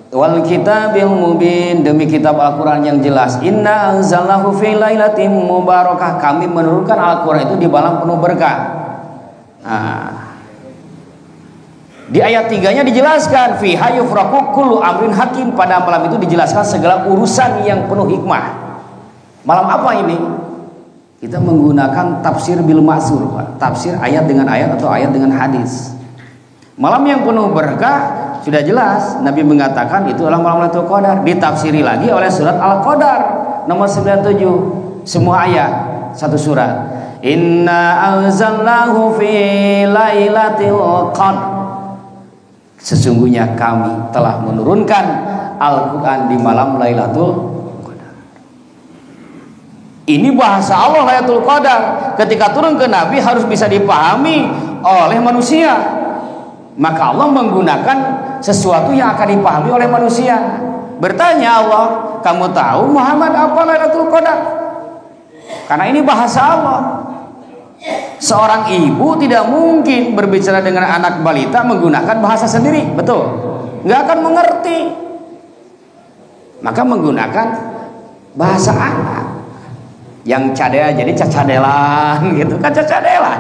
Wal kitabil mubin, demi kitab Al-Quran yang jelas. Inna anzalnahu fi lailatin mubarakah. Kami menurunkan Al-Quran itu di malam penuh berkah. Di ayat 3-nya dijelaskan fiha yufraqu kullu amrin hakim. Pada malam itu dijelaskan segala urusan yang penuh hikmah. Malam apa ini? Kita menggunakan tafsir bil ma'sur, Pak. Tafsir ayat dengan ayat atau ayat dengan hadis. Malam yang penuh berkah sudah jelas, Nabi mengatakan itu adalah malam Lailatul Qadar. Ditafsiri lagi oleh surat Al-Qadar nomor 97, semua ayat satu surat. Inna anzalnahu fi lailatul qadar. Sesungguhnya kami telah menurunkan Al-Qur'an di malam Lailatul Qadar. Ini bahasa Allah Lailatul Qadar. Ketika turun ke Nabi harus bisa dipahami oleh manusia. Maka Allah menggunakan sesuatu yang akan dipahami oleh manusia. Bertanya Allah, kamu tahu Muhammad apa Lailatul Qadar? Karena ini bahasa Allah. Seorang ibu tidak mungkin berbicara dengan anak balita menggunakan bahasa sendiri, betul? Nggak akan mengerti. Maka menggunakan bahasa anak. Yang cadel jadi cacadelan gitu kan, cacadelan.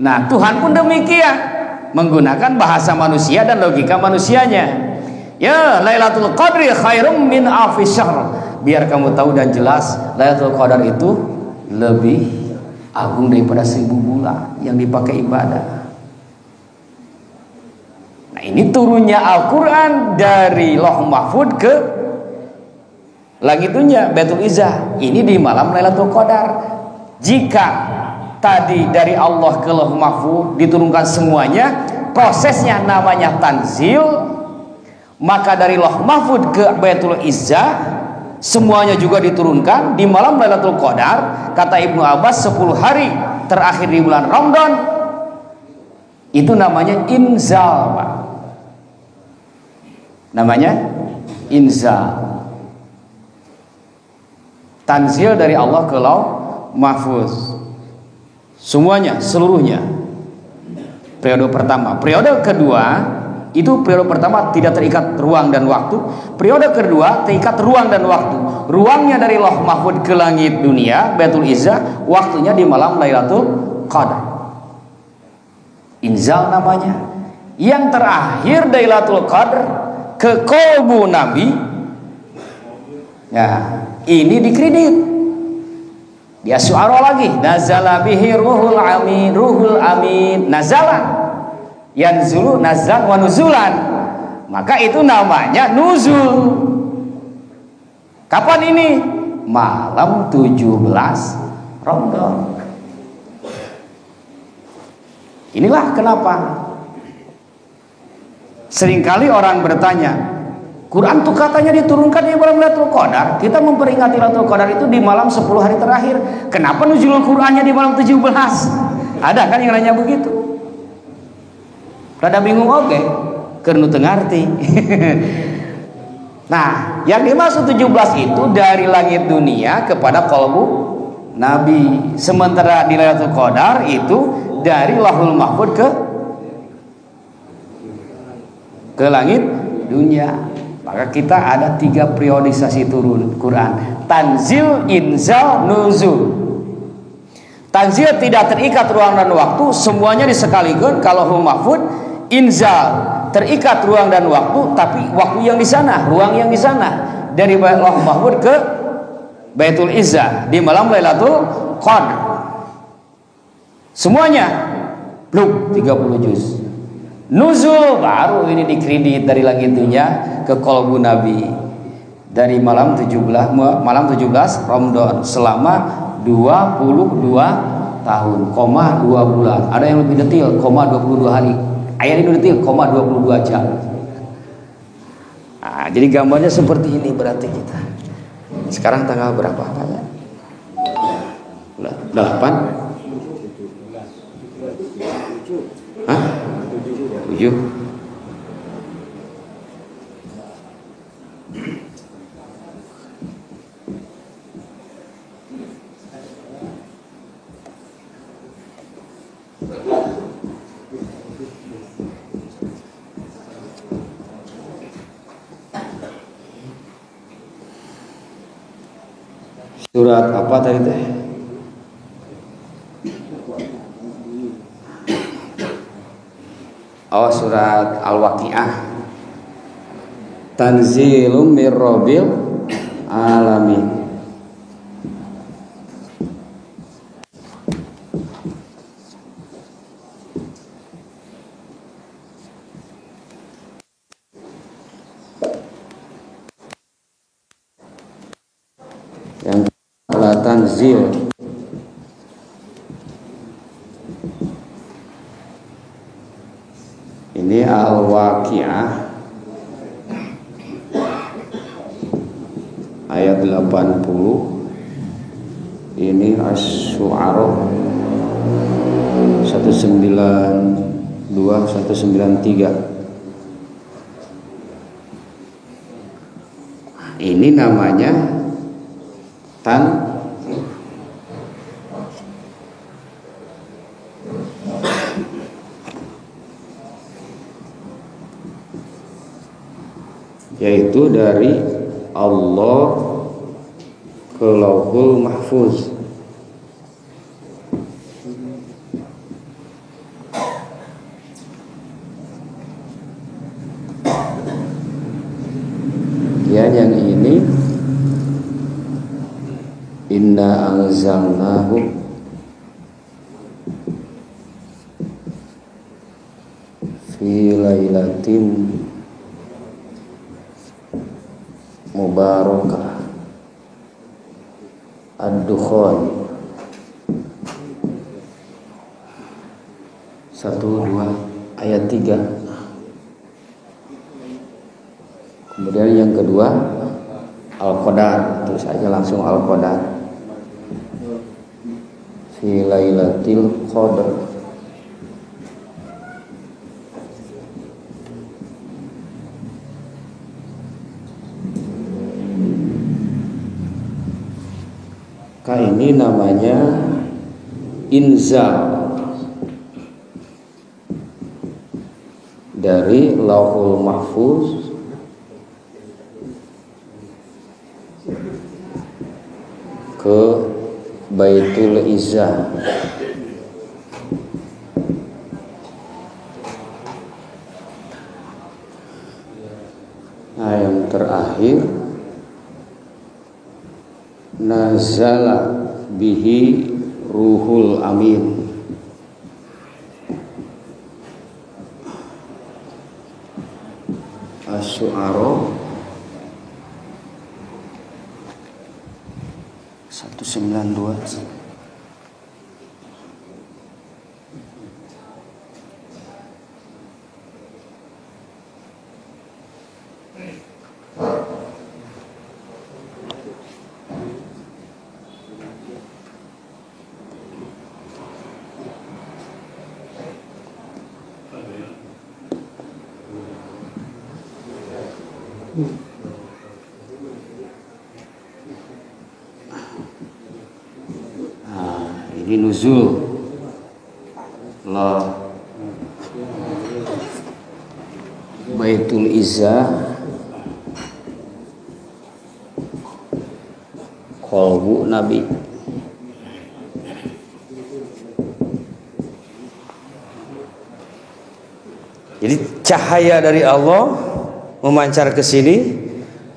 Nah, Tuhan pun demikian, menggunakan bahasa manusia dan logika manusianya. Ya, Lailatul Qadri khairum min alfi syahr. Biar kamu tahu dan jelas, Lailatul Qadar itu lebih agung daripada 1000 bulan yang dipakai ibadah. Nah, ini turunnya Al-Qur'an dari Lauh Mahfud ke langit dunia, Baitul Izzah. Ini di malam Lailatul Qadar. Jika tadi dari Allah ke Lauh Mahfuz diturunkan semuanya, prosesnya namanya tanzil. Maka dari Lauh Mahfuz ke Baitul Izzah semuanya juga diturunkan di malam Lailatul Qadar. Kata Ibnu Abbas 10 hari terakhir di bulan Ramadan itu namanya inzal, Pak. Namanya inzal. Tanzil dari Allah ke Lauh Mahfuz. Semuanya, seluruhnya. Periode pertama. Periode kedua, itu periode pertama tidak terikat ruang dan waktu. Periode kedua terikat ruang dan waktu. Ruangnya dari Lauh Mahfud ke langit dunia, Baitul Izzah. Waktunya di malam Lailatul Qadar. Inzal namanya. Yang terakhir Lailatul Qadar ke qalbu Nabi. Ya, ini dikredit. Dia Syu'ara lagi, nazala bihi ruhul amin, nazala yanzulu nazal wa nuzulan. Maka itu namanya nuzul. Kapan ini? Malam 17 Ramadan. Inilah kenapa seringkali orang bertanya, Quran tuh katanya diturunkan di malam Lailatul Qadar. Kita memperingati Lailatul Qadar itu di malam 10 hari terakhir. Kenapa nuzulul Qurannya di malam 17? Ada kan yang nanya begitu? Rada bingung oke, keur teu ngarti. Nah, yang dimaksud 17 itu dari langit dunia kepada qalbu Nabi. Sementara di Lailatul Qadar itu dari Lauhul Mahfuz ke langit dunia. Maka kita ada 3 periodisasi turun Quran: tanzil, inzal, nuzul. Tanzil tidak terikat ruang dan waktu, semuanya disekalikan kalau Lauhul Mahfuz. Inzal terikat ruang dan waktu, tapi waktu yang di sana, ruang yang di sana. Dari Lauhul Mahfuz ke Baitul Izzah di malam Lailatul Qadar. Semuanya belum 30 juz. Nuzul baru ini dikredit dari langit dunia ke qalbu Nabi dari malam 17 Ramadan selama 22 tahun, 2 bulan. Ada yang lebih detail, 22 hari. Ayat ini detail, 22 jam. Nah, jadi gambarnya seperti ini berarti kita. Sekarang tanggal berapa Pak? 8? Hah? 7? Surat apa tadi teh? Oh, surat Al-Waqiah. Tanzilum mir rabbil alamin. Yang tanzil ini Al-Waqiah ayat 80. Ini Asy-Syu'ara 192 193. Ini namanya yaitu dari Allah ke Lauhul Mahfuz. Ya, yang ini inna anzalnahu fi lailatin mubarakah ad-dukhan 1-2 ayat 3. Kemudian yang kedua Al-Qadar, terus aja langsung Al-Qadar fi lailatul qadar. Ini namanya inzal dari Lauhul Mahfuz ke Baitul Izzah. Nah, yang terakhir nazala bihi ruhul amin. Asy-Syu'ara 192. Nah, ini nuzul la Baitul Izzah qalbu Nabi. Jadi cahaya dari Allah memancar ke sini,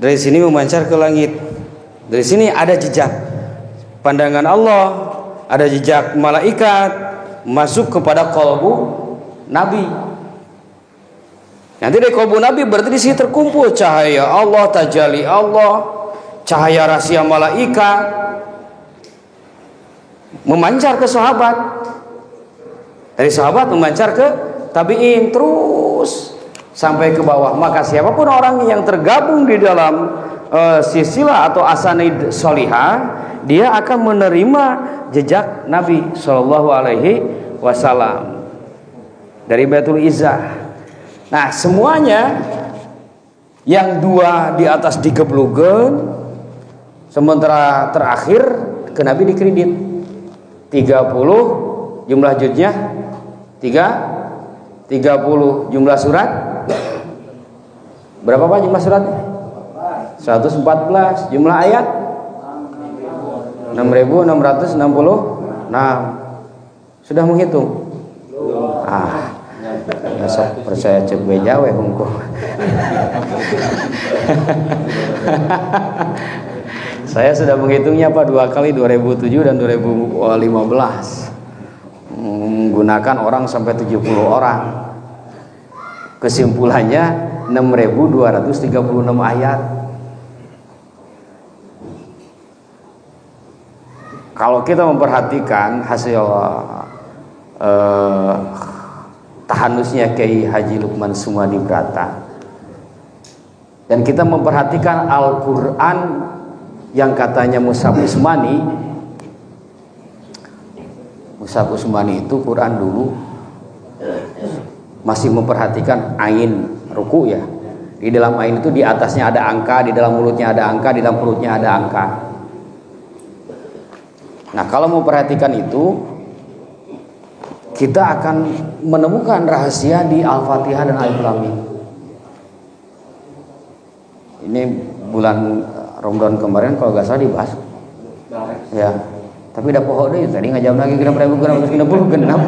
dari sini memancar ke langit. Dari sini ada jejak pandangan Allah, ada jejak malaikat masuk kepada qalbu Nabi. Nanti dari qalbu Nabi berarti di sini terkumpul cahaya Allah, tajalli Allah, cahaya rahasia malaikat memancar ke sahabat, dari sahabat memancar ke tabi'in, terus sampai ke bawah. Maka siapapun orang yang tergabung di dalam silsilah atau asanid solihah, dia akan menerima jejak Nabi Shallallahu Alaihi Wasallam dari Baitul Izzah. Nah, semuanya yang dua di atas digeblugen, sementara terakhir ke Nabi dikredit 30 jumlah juznya, 30 jumlah surat. Berapa Pak jumlah suratnya? 114. Jumlah ayat 6.666. Sudah menghitung? Besok percaya cek beja we hungkuh. Saya sudah menghitungnya Pak 2 kali, 2007 dan 2015. Menggunakan orang sampai 70 orang. Kesimpulannya 6.236 ayat. Kalau kita memperhatikan hasil tahanusnya Kiai Haji Lukman Sumadi Brata, dan kita memperhatikan Al-Quran yang katanya Mushaf Usmani. Mushaf Usmani itu Quran dulu masih memperhatikan ain ruku ya. Di dalam ain itu di atasnya ada angka, di dalam mulutnya ada angka, di dalam perutnya ada angka. Nah, kalau memperhatikan itu, kita akan menemukan rahasia di Al-Fatihah dan Alif Lam Mim. Ini bulan Ramadan kemarin kalau nggak salah dibahas. Ya, tapi udah pohon deh. Tadi nggak jam lagi genap 6.660 genap.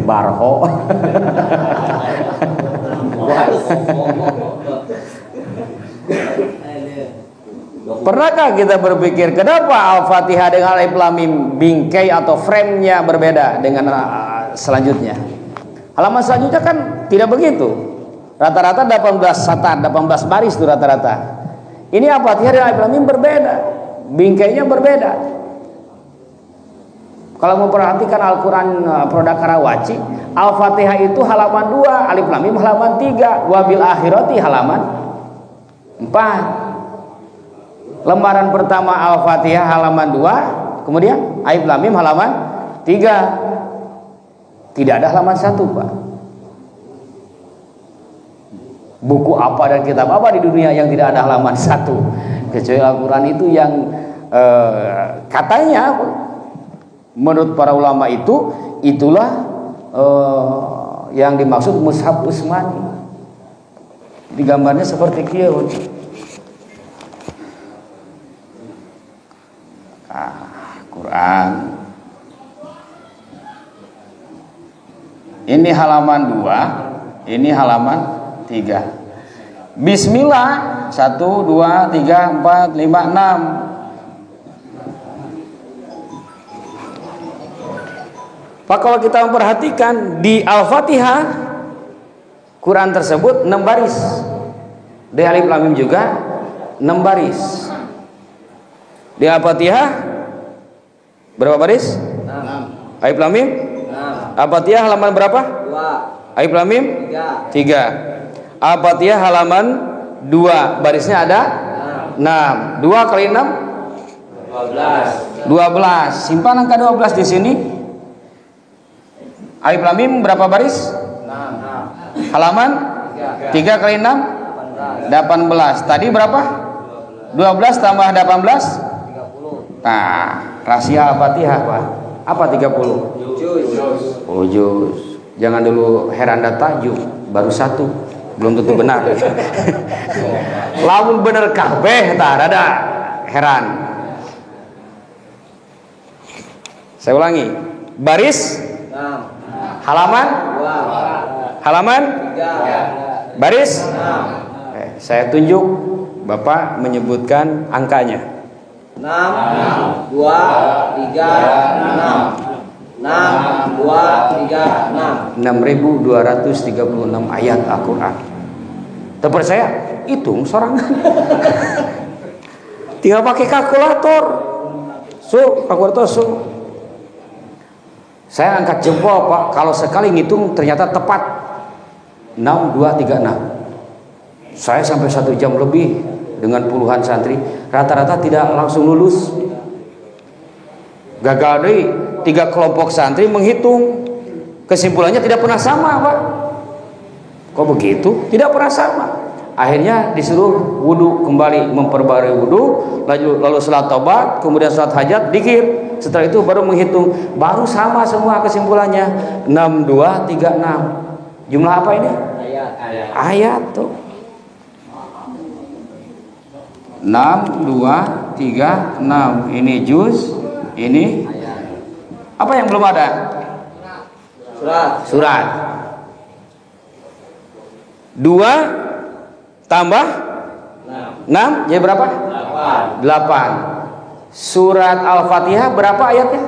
Barho. Pernahkah kita berpikir kenapa Al-Fatihah dengan Alif Lam Mim bingkai atau frame-nya berbeda dengan selanjutnya? Halaman selanjutnya kan tidak begitu. Rata-rata 18 satad, 18 baris itu rata-rata. Ini Al-Fatihah dan Alif Lam Mim berbeda, bingkainya berbeda. Kalau memperhatikan Al-Quran produk Karawaci, Al-Fatihah itu halaman 2, Alif Lam Mim halaman 3, wabil akhirati halaman 4. Lembaran pertama Al-Fatihah halaman 2, kemudian Alif Lam Mim halaman 3. Tidak ada halaman 1, Pak. Buku apa dan kitab apa di dunia yang tidak ada halaman 1? Kecuali Al-Quran itu yang katanya menurut para ulama itulah yang dimaksud Mushaf Usmani. Di gambarnya seperti kieu. Quran. Ini halaman 2, ini halaman 3. Bismillah 1, 2, 3, 4, 5, 6. Pak, kalau kita memperhatikan di Al-Fatihah Quran tersebut 6 baris. Di Alif Lam Mim juga 6 baris. Di Al-Fatihah berapa baris? 6. Alif Lam Mim? 6. Al-Fatihah halaman berapa? 2. Alif Lam Mim? 3. Al-Fatihah halaman 2. Barisnya ada 6. 2 kali 6? 12. Simpan angka 12 di sini. Alif Lam Mim berapa baris? 6. Halaman? 3 kali 6? 18. Tadi berapa? 12 tambah 18? Nah, rahasia Al-Fatihah Pak. Apa 30? Juz. Jangan dulu heran data tajuk, baru 1. Belum tentu benar. Lamun bener kabeh tah rada heran. Saya ulangi. Baris 6. Halaman 2. Halaman 3. Baris 6. Saya tunjuk, Bapak menyebutkan angkanya. 6, 2, 3, 6. 6, 2, 3, 6. 6.236 ayat Al-Quran. Terpercaya? Hitung sorangan. Tinggal pakai kalkulator. Kalkulator. Saya angkat jempol Pak. Kalau sekali ngitung ternyata tepat 6, 2, 3, 6. Saya sampai 1 jam lebih dengan puluhan santri, rata-rata tidak langsung lulus. Gagal deh, 3 kelompok santri menghitung, kesimpulannya tidak pernah sama, Pak. Kok begitu? Tidak pernah sama. Akhirnya disuruh wudu kembali, memperbarui wudu, lalu salat taubat, kemudian salat hajat, dzikir. Setelah itu baru menghitung, baru sama semua kesimpulannya. 6 2 3 6. Jumlah apa ini? Ayat tuh. 6 2 3 6. Ini juz, ini apa yang belum ada? Surat. 2 tambah 6 jadi berapa? 8. Surat Al-Fatihah berapa ayatnya?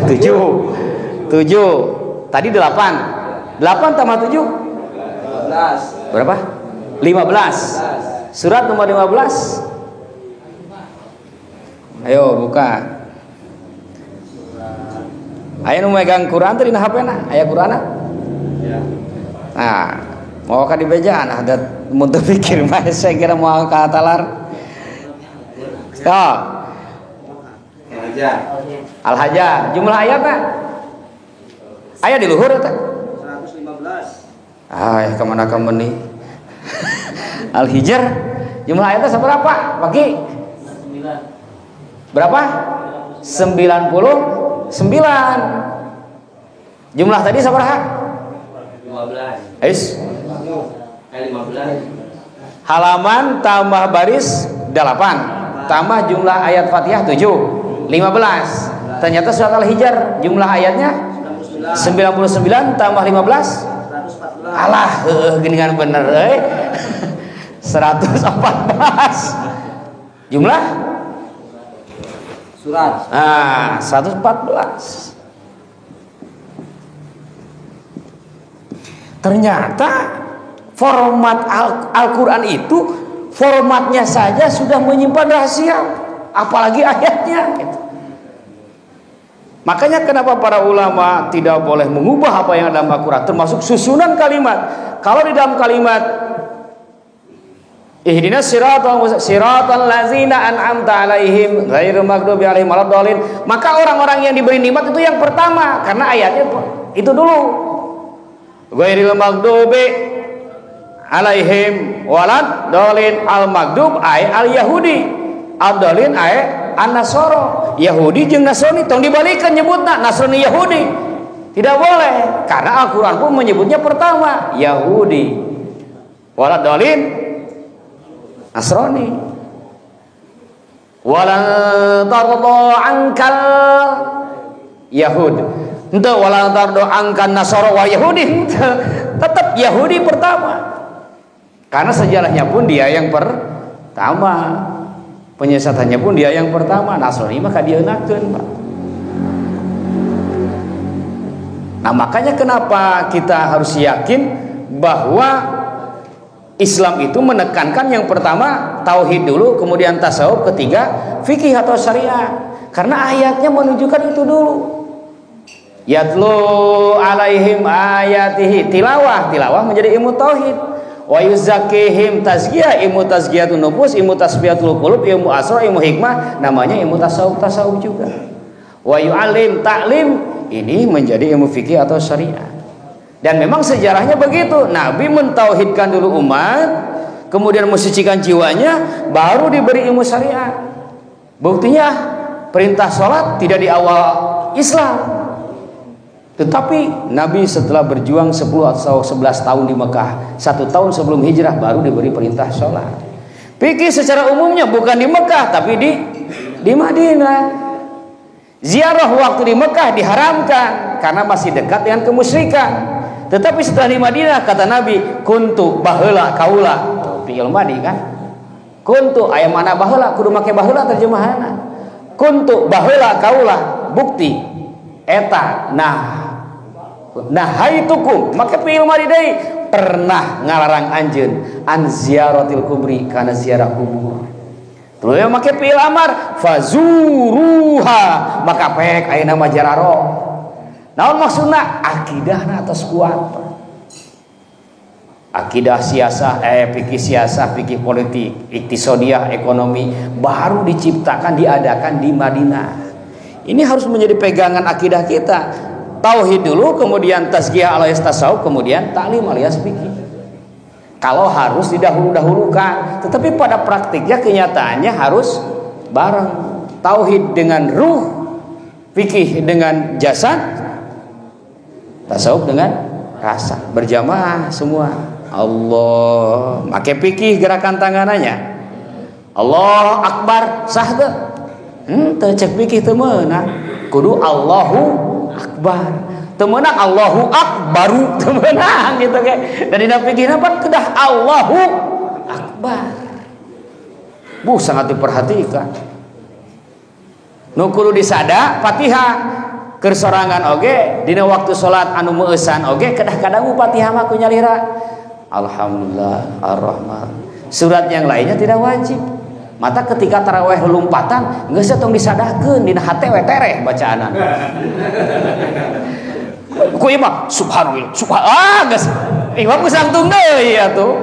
7. Tadi 8 tambah 7 berapa? 15. Surat nomor 15. Ayo buka. Ayo memegang Quran tadi nah HP na? Aya Quran. Nah, mau ka dibejaan ada mun teu pikir mah saya kira mau ka talar. Al-Hajj. Jumlah ayatnya? Aya di luhur eta. 115. Ya kemana kamu nih? Al-Hijr. Jumlah ayatnya seberapa? Pagi? 9. Berapa? 99. Jumlah tadi seberapa? 15. Ais. 15. Halaman tambah baris 8. Tambah jumlah ayat Fatihah 7. 15. Ternyata surat Al-Hijr jumlah ayatnya 99 tambah 15 alah geningan bener 114 jumlah surat 114. Ternyata format Al-Quran itu formatnya saja sudah menyimpan rahasia, apalagi ayatnya gitu. Makanya kenapa para ulama tidak boleh mengubah apa yang ada dalam Al-Quran, termasuk susunan kalimat. Kalau di dalam kalimat ihdinas siratal ladzina an'amta alaihim ghairil maghdubi alaihim waladdallin, maka orang-orang yang diberi nikmat itu yang pertama, karena ayatnya itu dulu. Ghairil maghdubi alaihim waladdallin, al-maghdub ay al-yahudi, ad-dallin ay an-nasara. Yahudi jeung Nasrani tong dibalikkan nyebutna Nasrani Yahudi. Tidak boleh, karena Al-Qur'an pun menyebutnya pertama Yahudi. Waladdallin Nasrani. Walan tarda ankal Yahud. Henteu walan tarda angkan Nasara wa Yahudi. Tetap Yahudi pertama. Karena sejarahnya pun dia yang pertama. Penyesatannya pun dia yang pertama. Nasrani maka dia enakeun, Pak. Nah, makanya kenapa kita harus yakin bahwa Islam itu menekankan yang pertama tauhid dulu, kemudian tasawuf, ketiga fikih atau syariah. Karena ayatnya menunjukkan itu dulu. Yatlu alaihim ayatihi, tilawah menjadi ilmu tauhid. Wa yuzakkihim tazkiyah, ilmu tazkiyatun nufus, ilmu tasbihatul qulub, ilmu asrar, ilmu hikmah, namanya ilmu tasawuf juga. Wa yu'allim ta'lim, ini menjadi ilmu fikih atau syariah. Dan memang sejarahnya begitu. Nabi mentauhidkan dulu umat, kemudian mensucikan jiwanya, baru diberi ilmu syariah. Buktinya perintah sholat tidak di awal Islam, tetapi Nabi setelah berjuang 10 atau 11 tahun di Mekah, 1 tahun sebelum hijrah baru diberi perintah sholat. Fikih secara umumnya bukan di Mekah tapi di Madinah. Ziarah waktu di Mekah diharamkan karena masih dekat dengan kemusyrikan. Tetapi setelah di Madinah, kata Nabi, kuntu baheula kaula. Fi'il madi kan? Kuntu aya mana baheula, kudu make baheula terjemahanna. Kuntu baheula kaula, bukti eta nahaitukum, maka fi'il madi deui, pernah ngalarang anjeun an ziyaratil kubri, kana ziarah kubur. Terus make fi'il amar, fazuruha, maka pek ayeuna mah jararo. Naon maksudna? Akidahna atas kuat. Akidah siasah, fikih siasah, fikih politik, iktisodiyah, ekonomi baru diciptakan, diadakan di Madinah. Ini harus menjadi pegangan akidah kita. Tauhid dulu, kemudian tazkiyah alias tasawuf, kemudian taklim alias fikih. Kalau harus didahulu-dahulukan, tetapi pada praktiknya kenyataannya harus bareng. Tauhid dengan ruh, fikih dengan jasad, tasawuf dengan rasa, berjamaah semua. Allah, pakai fikih gerakan tanganannya. Allah Akbar sah teu? Teu cek fikih teu meunang. Kudu Allahu Akbar. Teu meunang Allahu Akbaru, teu meunang gitu ge. Dan dina fikihna pan kedah Allahu Akbar. Bu sangat diperhatikan. Nu kudu disada Fatihah keur sorangan oge dina waktu salat anu meuesan oge kedah kadangu Fatihah mah ku nyalira. Alhamdulillah Ar-Rahman. Surat yang lainnya tidak wajib. Mata ketika tarawih lompatan geus tong disadakeun dina hate we tereh bacaanan. Ku imam subhanallah geus imam geus langtung deui atuh.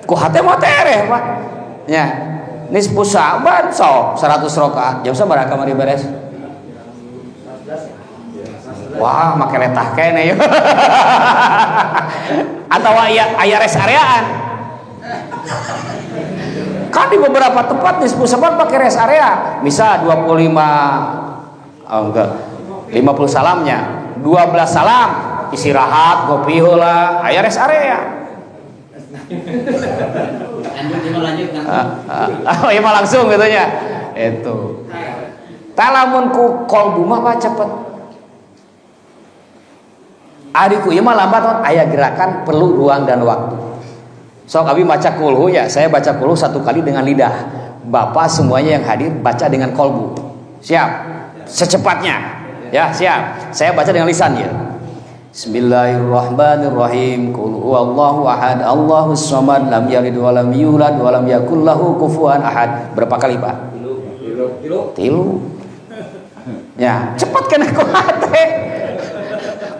Ku hate mah tereh Pak. Nya nisfu Sa'ban sok 100 rakaat. Jam sabaraha kamari beres? Wah, make letah kene ya. Atau aya rest areaan. Kan di beberapa tempat di Sa'ban pakai rest area. Misal 50 salamnya. 12 salam istirahat, ngopi heula, aya rest area. Iya mah langsung gitu nya. Itu. Talamun ku qalbu mah cepet. Adiku ieu mah lambat aya gerakan perlu ruang dan waktu. Sok abi baca kulhu ya, saya baca kulhu 1 kali dengan lidah. Bapak semuanya yang hadir baca dengan kolbu. Siap? Secepatnya. Ya, siap. Saya baca dengan lisan ya. Bismillahirrahmanirrahim. Qul huwallahu ahad, Allahus samad, lam yalid wa lam yulad wa lam yakul lahu kufuwan ahad. Berapa kali, Pak? Tilu. Ya, cepat kena ku hate.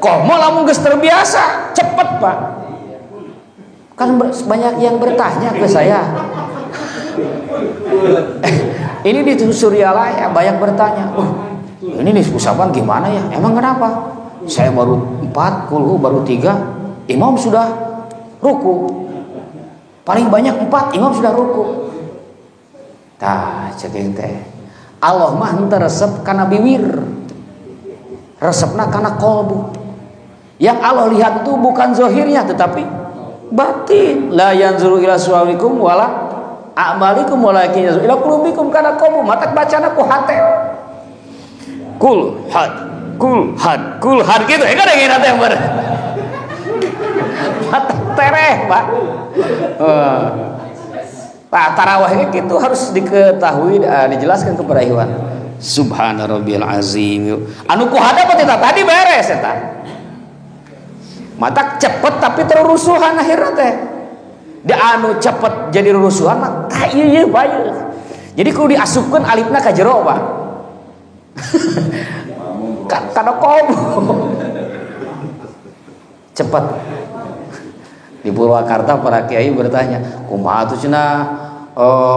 Komo lamun geus terbiasa, cepet Pak. Kan banyak yang bertanya ke saya. Ini di Suryalaya banyak bertanya. Ini nih Sa'ban gimana ya? Emang kenapa? Saya baru 4, kulhu baru 3, imam sudah ruku. Paling banyak 4, imam sudah ruku. Tah, ceking teh. Allah mah henteu resep kana bibir. Resepna kana qalbu. Yang Allah lihat itu bukan zahirnya tetapi batin. La yanzuru ila suwarikum wala a'malikum walakin yanzuru ila qulubikum kana qalbu. Matak bacana ku hate. Kul had gitu. Kan yang hate yang ber. Matak tereh, Pak. Pak tarawih gitu harus diketahui, dijelaskan kepada ikhwan. Subhana rabbiyal azim. Anu ku hade tadi beres eta. Mata cepet tapi terurusuhan akhirnya teh. Da anu cepet jadi rurusuhan mah ieu bae. Jadi kudu diasupkeun alifna ka jero, Pak. Kana komo. Cepet. Di Purwakarta para kiai bertanya, kumaha atuh cenah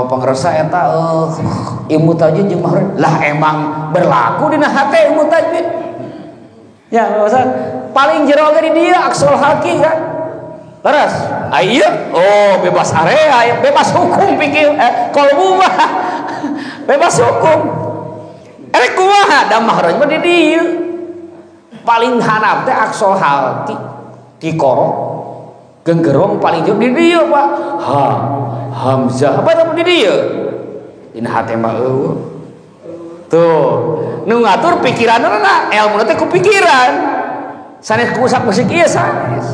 pangresa eta ilmu tajwid jeung mahraj. Lah emang berlaku dina hate ilmu tajwid. Ya, Ustaz, paling jero ge di dia aksul haki kan. Leres. Ayo, bebas area, bebas hukum pikir qalbu mah. Bebas hukum. Erek kumaha da mahraj mah di dieu. Paling hanap teh aksul haki di koro genggerong paling jauh di dieu, Pak. Hamzah apa teh di dieu? Dina hate mah eueuh. Tuh, nu ngatur pikiranna ilmu teh ku pikiran. Sanes ku usak musik ieu sanes.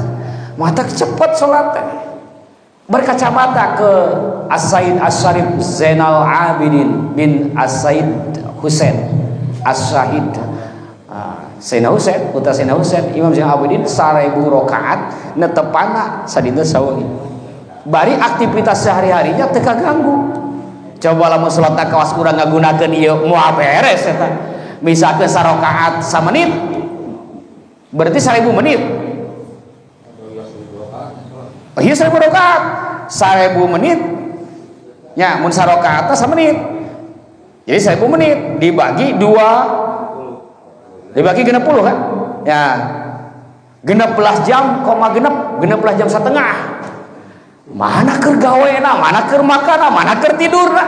Mata cepet salat teh. Berkacamata ke As-Said As-Syarif Zainal Abidin bin As-Said Husain As-Syahid. Sayyidina Husain, putra Sayyidina Husain, Imam Zainal Abidin 1000 rakaat netepana sadina sawengi. Bari aktivitas sehari-harinya teu kaganggu. Coba lamun salat kawas urang ngagunakeun ieu moal beres eta. Misalkeun sarakaat samenit berarti 1000 menit. Oh iya 1000 rakaat 1000 menit nya mun sarakaat 1 menit jadi 1000 menit dibagi 2 dibagi 60 kan ya 16 jam koma genep 16 jam setengah mana keur gawena mana keur makana mana keur tidurna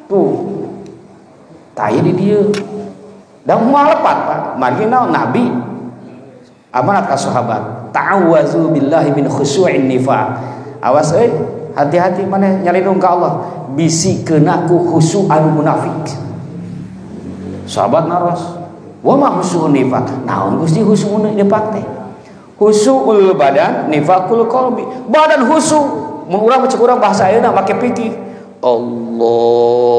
tuh taya di dieu da moal lepat Pak margi naon nabi amanat ka sahabat ta'awwazu billahi min khusyu'in nifaq awas euy hati-hati maneh nyalindung ka Allah bisikeun aku khusyuk anu munafik sahabat naros wa ma khusyu'un nifaq naon Gusti khusyu'un nifaq teh khusyu'ul badan nifaqul qalbi badan khusyuk mun urang cek urang bahasa ayeuna make fikih Allahu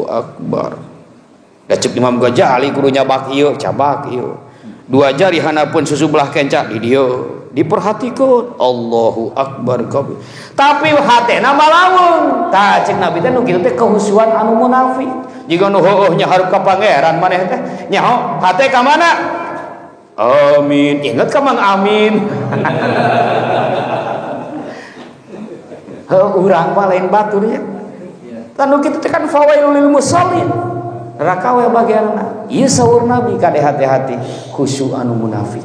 akbar da cek Imam Ghazali kudu nyabak ieu cabak ieu 2 jari hanapeun susu belah kenca di dieu diperhatikeun Allahu akbar kabir tapi hatena malamun tah cek Nabi teh nu kitu teh kehusuan anu munafik jiga nu heueuh nya hareup ka pangeran maneh teh nyaho hate ka mana amin inget ka Mang Amin heuh urang mah lain batur nya tah nu kitu teh kan fawailul lil musallin neraka we bagianna ieu saur Nabi kade hati-hati khusyuk anu munafik.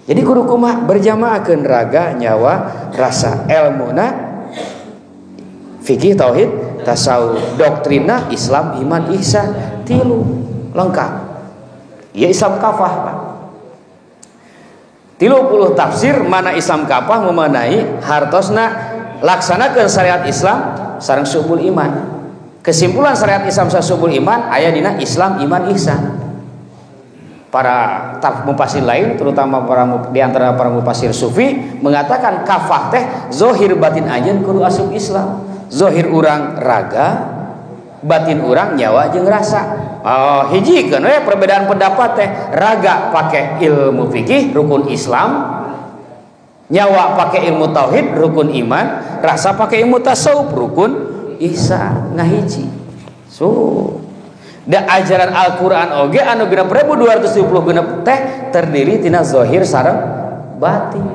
Jadi kudu kumaha berjamaahkeun raga, nyawa, rasa, ilmuna, fikih, tauhid, tasawuf, doktrina, Islam, iman, ihsan, 3 lengkap. Ya Islam kafah, Pak. 30 tafsir mana Islam kafah memanai hartosna laksanakeun syariat Islam sareng subul iman. Kesimpulan syariat Islam sareng subul iman aya dina Islam, iman, ihsan. Para mufasir lain terutama di antara para mufasir sufi mengatakan kafah teh zahir batin anjeun kudu asup Islam. Zahir urang raga, batin urang nyawa jeung rasa. Oh, hijikeun we perbedaan pendapat teh. Raga pake ilmu fikih rukun Islam, nyawa pake ilmu tauhid rukun iman, rasa pake ilmu tasawuf rukun ihsan ngahiji. Da ajaran Al-Qur'an oge anu 6270 genep teh terdiri tina zahir sareng batin.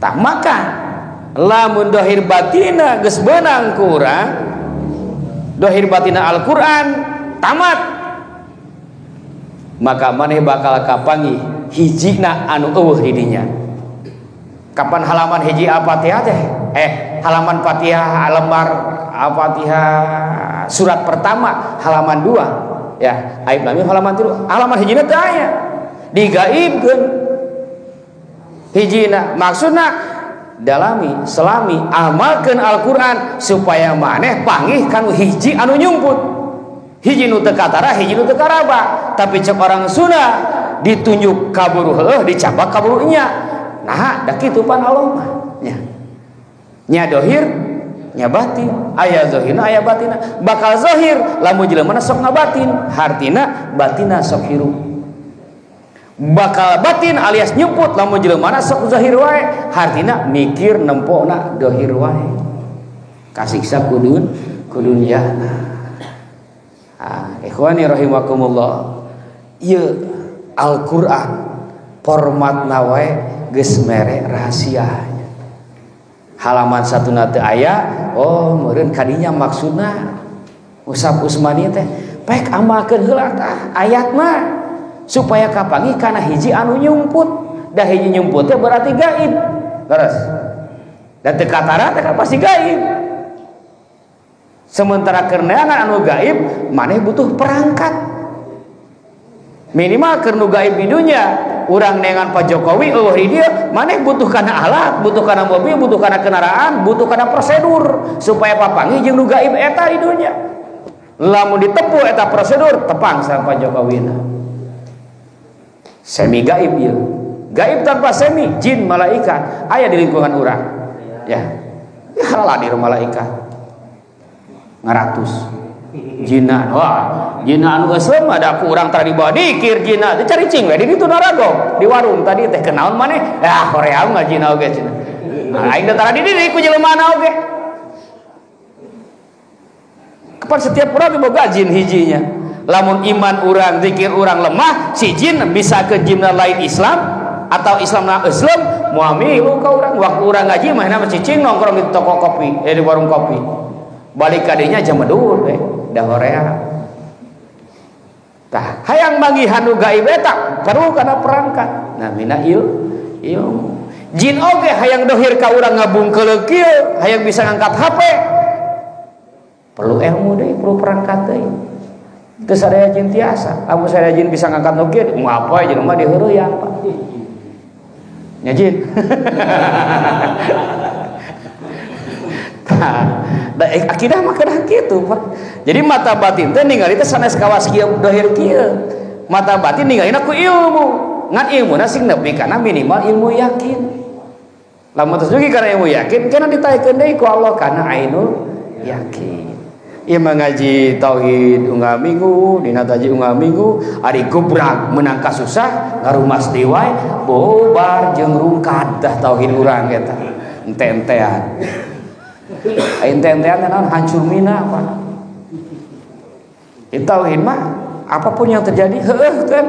Tah maka lamun zahir batina geus beunang ku urang, zahir batina Al-Qur'an tamat, maka maneh bakal kapanggih hijina anu eueuh di dinya. Kapan halaman hiji Al-Fatihah teh? Halaman Fatihah lembar Al-Fatihah surat pertama halaman 2 ya Alif Lam Mim halaman 3 halaman hijina teh aya digaibkeun hijina maksudna dalami selami amalkeun Al-Qur'an supaya maneh panggih kanu hiji anu nyumput hiji nu teu katara hiji nu teu karaba tapi cek orang Sunda ditunjuk kaburu heueuh dicabak kaburu nya nah da kitu pan Allah mah nya dohir nya batin aya zahirna aya batina bakal zahir lamun jelema sok ngabatin hartina batina sok hirup bakal batin alias nyumput lamun jelema sok zahir wae hartina mikir nempona dohir wae kasiksa kudun jana ikhwani rahimakumullah ieu Al-Qur'an formatna wae geus mere rahasia halaman satu nate aya oh meureun kadinya maksudna usap usmani teh pek amalkeun heula tah ayat mah supaya kapanggih kana hiji anu nyumput da hiji nyumput teh berarti gaib leres da teu katara teh pasti gaib sementara keunangan anu gaib maneh butuh perangkat minimal keur nu gaib di dunya urang nengan Pak Jokowi di dia maneh butuh kana alat butuh kana mobil butuh kana kendaraan butuh kana prosedur supaya papanggih jeung nu gaib eta di dunya lamun ditempuh eta prosedur tepang sareng Pak Jokowi semi gaib ieu gaib tanpa semi jin malaikat aya di lingkungan urang ya haladir malaikat ngaratus jinan wah jinan anu Islam ada ku urang tara dibawa dikir jinan teh caricing we di ditu narago di warung tadi teh kenaon maneh Korea mah jinan oge cenah aing teh tara di dieu ku jeleumana oge kapan setiap urang boga jin hijinya lamun iman urang zikir urang lemah si jin bisa ke jinna lain Islam atau Islam muamilu ka urang waktu urang ngaji mah na cicing nongkrong di toko kopi di warung kopi balik kadinya jam medul dah horea tah hayang manggihan nu gaib eta perlu kana perangkat nah mina ilmu jin oge hayang dohir ka urang ngabungkeul kieu hayang bisa ngangkat HP perlu ilmu deui perlu perangkat deui teu sadaya jin tiasa amun sadaya jin bisa ngangkat nu kieu ngapa jeung mah diheureuyan Pak nya jin da akidah mah kedah kitu Pak jadi mata batin teh ningali teh sanes kawas kieu dohir kieu mata batin ningalina ku ilmu ngan ilmuna sing nepi kana minimal ilmu yakin lamun teu dugi kana ilmu yakin kana ditaekeun deui ku Allah kana ainul yakin ieu mengaji tauhid unggal minggu dina taji unggal minggu ari gubrak menang kasusah ngarumas deui wae bobar jeung rungkad dah tauhid urang eta ente-entean ente-entean naon hancur mina apa tauhid mah apapun yang terjadi heueuh teh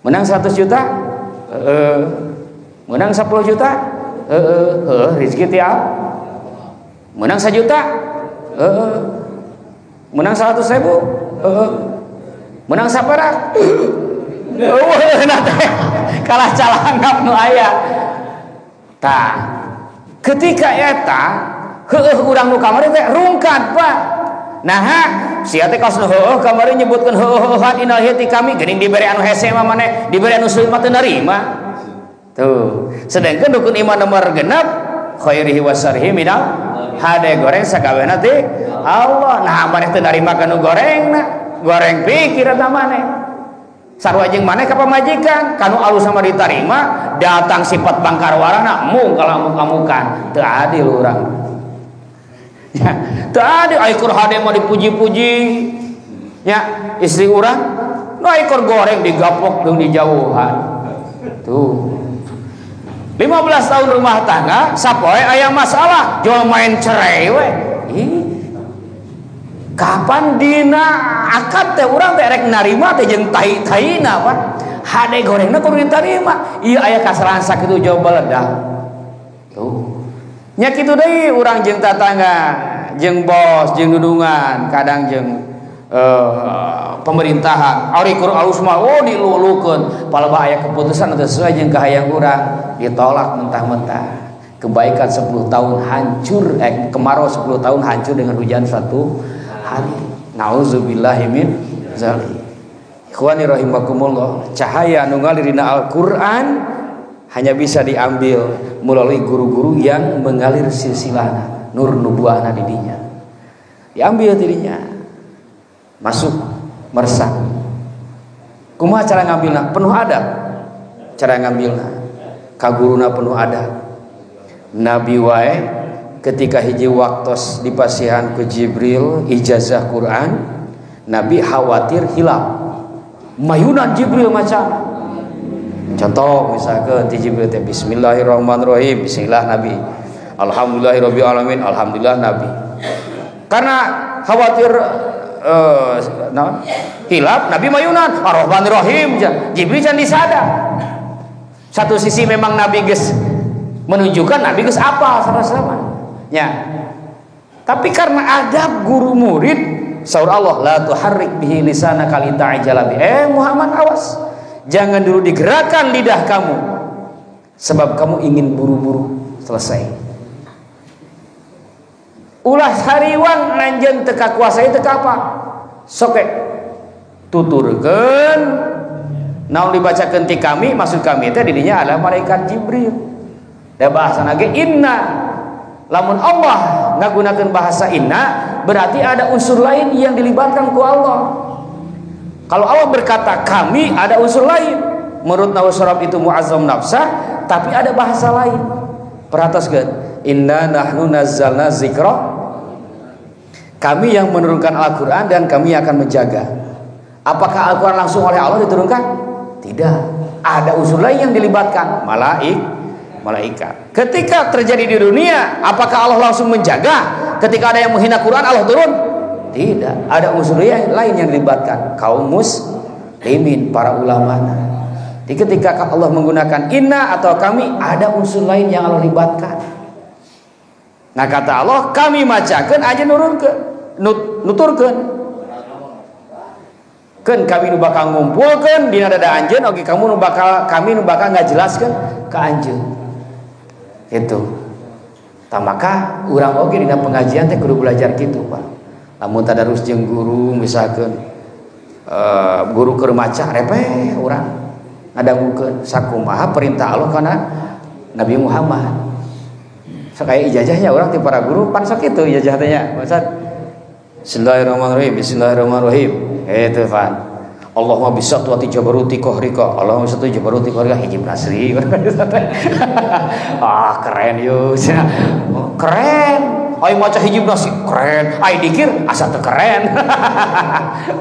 menang 100 juta menang 10 juta rezeki ti menang 1 juta menang 100.000 menang saperak kalah calangap nu aya tah ketika eta heueuh urang nu kamari teh rungkad Pak nah sia teh kaos heueuh kamari nyebutkeun heueuhan inal hati kami geuning dibere anu hese mah maneh dibere anu sulit mah teu narima tuh sedangkeun rukun iman nomor genep khairihi wasarihi minal hade goreng sakabehna ti Allah nah maneh teu narima kana gorengna goreng pikir eta maneh sarua jeung maneh ka pamajikan kanu alus sama ditarima datang sifat bangkarwarana mung kalamuk-amukan teu adil urang ya teu adil aikur hade mah dipuji-puji nya istri urang nu aikur goreng digapok jeung dijauhan tuh 15 tahun rumah tangga sapoe aya masalah jual main cerai we kapan dina akad teh urang teh rek narima teh jeung tai-taina Pak hade gorengna kudu ditarima ieu aya kasalahan sakitu jauh beledak tuh nya kitu deui urang jeung tatangga jeung bos jeung dudungan kadang jeung pemerintahan ari kur alus mah dilulukeun palaha aya keputusan teu sesuai jeung kahayang urang ditolak mentah-mentah kebaikan 10 tahun hancur kemarau 10 tahun hancur dengan hujan 1 hari nauzubillahi min zalik ikhwani rahimakumullah cahaya anu ngalir dina Al-Qur'an hanya bisa diambil melalui guru-guru yang mengalir silsilahna nur nubuahna di dinya diambil dirinya masuk meresap kumaha cara ngambilna penuh adab cara ngambilna kaguruna penuh adab Nabi wae ketika hiji waktos dipasihan ke Jibril ijazah Quran Nabi khawatir hilap mayunan Jibril macam contoh misalkan ti Jibril teh bismillahirrahmanirrahim bismillah Nabi alhamdulillahirabbil alamin alhamdulillah Nabi karena khawatir hilap Nabi mayunan ar-rahmanir-rahim Jibril can disadar satu sisi memang Nabi geus menunjukkan Nabi geus apal sama-sama ya tapi karena adab guru murid saur Allah la tuharrik bihi lisanaka lita'jala bi Muhammad awas jangan dulu digerakkan lidah kamu sebab kamu ingin buru-buru selesai ulah hariwang nanjeun teu kakuasai teu apa soke tuturkeun naon dibacakeun ti kami maksud kami teh didinya adalah malaikat Jibril da bahasana ge inna lamun Allah ngagunakeun bahasa inna berarti ada unsur lain yang dilibatkan ku Allah kalau Allah berkata kami ada unsur lain menurut Nawasarab itu muazzam nafsah tapi ada bahasa lain perhataskeun inna nahnu nazzalna zikra kami yang menurunkan Al-Quran dan kami akan menjaga apakah Al-Quran langsung oleh Allah diturunkan? Tidak ada unsur lain yang dilibatkan malaikat ketika terjadi di dunia apakah Allah langsung menjaga ketika ada yang menghina Quran Allah turun? Tidak ada unsur lain yang dilibatkan kaum muslimin para ulama Di ketika Allah menggunakan inna atau kami, ada unsur lain yang Allah libatkan. Nah kata Allah, kami macakeun aja nurunkeun, nuturkeun. Keun kami nu bakal ngumpulkeun dina dada anjeun, oge kami nu bakal ngajelaskeun ka anjeun. Gitu. Tah maka urang oge dina pengajian teh kudu belajar kitu, Pak. Lamun tadarus jeung guru misalkeun guru keur maca repeh urang ngadangukeun sakumaha perintah Allah kana Nabi Muhammad. Sakaya ijazahnya orang ti para guru pan sok kitu ijazah teh nya. Ustaz. Bismillahirrahmanirrahim. Bismillahirrahmanirrahim. Itu Fan. Allahumma bisatu jabaruti qahrika. Allahumma bisatu jabaruti qahrika hijib nasri. Ah keren yo. Keren. Ai maca hijib nasri keren. Ai dikir asa teu keren.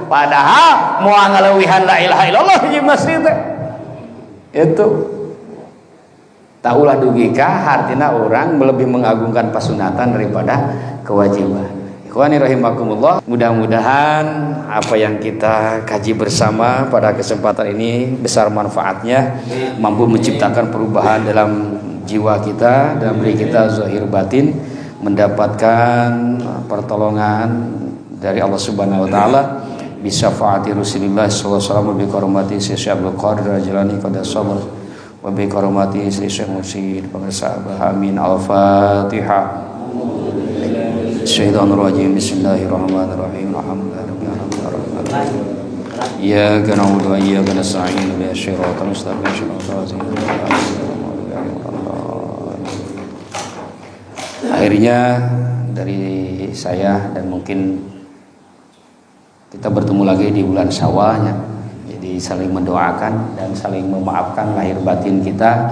Padahal moal ngaleuwihan la ilaha illallah hijib nasri teh. Itu taulah dugika artinya orang lebih mengagungkan pasunatan daripada kewajiban. Ikhwani rahimakumullah, mudah-mudahan apa yang kita kaji bersama pada kesempatan ini besar manfaatnya, mampu menciptakan perubahan dalam jiwa kita, dalam diri kita zahir batin, mendapatkan pertolongan dari Allah Subhanahu wa taala bisyafaati Rasulillah sallallahu alaihi wasallam bi karamati Syekh Abdul Qadir Jilani qada sabar wa bi karamati Syekh Mursyid pengasabah amin. Al-Fatihah. Syaitanir rajim. Bismillahirrahmanirrahim. Alhamdulillahirabbil alamin. Ya kana wa ya kana sa'in bi syiratal mustaqim syiratal. Akhirnya dari saya dan mungkin kita bertemu lagi di bulan Syawalnya. Jadi saling mendoakan dan saling memaafkan lahir batin kita,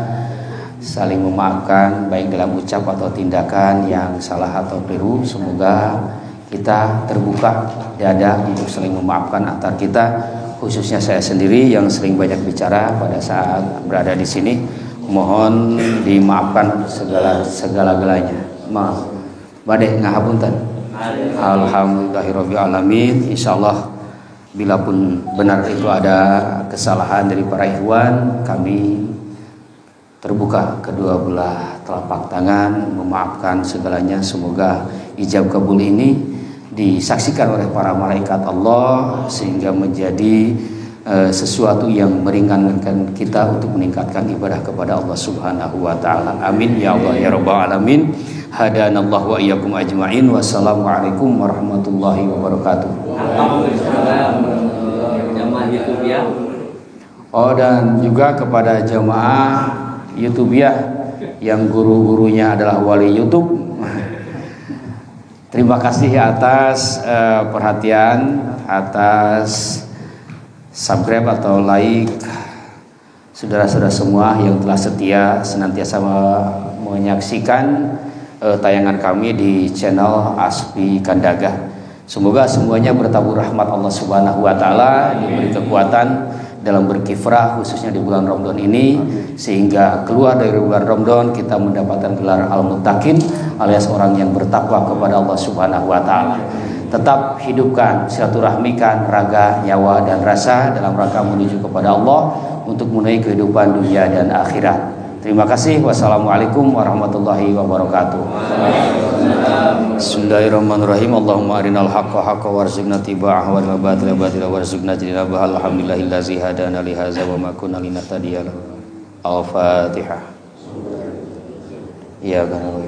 saling memaafkan baik dalam ucap atau tindakan yang salah atau keliru. Semoga kita terbuka dada untuk saling memaafkan antar kita, khususnya saya sendiri yang sering banyak bicara pada saat berada di sini. Mohon dimaafkan segala-galanya. Maaf. Bade ngahapunten. Alhamdulillahirabbil alamin. Insyaallah bila pun benar itu ada kesalahan dari para ikhwan, kami terbuka kedua belah telapak tangan memaafkan segalanya. Semoga ijab kabul ini disaksikan oleh para malaikat Allah sehingga menjadi sesuatu yang meringankan kita untuk meningkatkan ibadah kepada Allah Subhanahu wa taala. Amin ya Allah ya rabbal alamin. Hadanallahu wa iyyakum ajma'in. Wassalamualaikum warahmatullahi wabarakatuh. Oh, dan juga kepada jamaah YouTubiah yang guru-gurunya adalah wali YouTube. Terima kasih atas perhatian, atas subscribe atau like saudara-saudara semua yang telah setia senantiasa menyaksikan tayangan kami di channel Aspi Kandaga. Semoga semuanya bertabur rahmat Allah Subhanahu wa taala, diberi kekuatan dalam berkiprah khususnya di bulan Ramadan ini, sehingga keluar dari bulan Ramadan kita mendapatkan gelar Al-Muttaqin alias orang yang bertakwa kepada Allah Subhanahu wa taala. Tetap hidupkan, silaturahmikan raga, nyawa dan rasa dalam rangka menuju kepada Allah untuk memenuhi kehidupan dunia dan akhirat. Terima kasih. Wassalamualaikum warahmatullahi wabarakatuh. Bismillahirrahmanirrahim. Allahumma arinal haqqa haqqa warzuqna tiba'ah wal batila batila warzuqna tinabah. Alhamdulillahillazi hadana li hadza wa ma kunna linahtadiya lahu. Al-Fatihah. Ya kana wa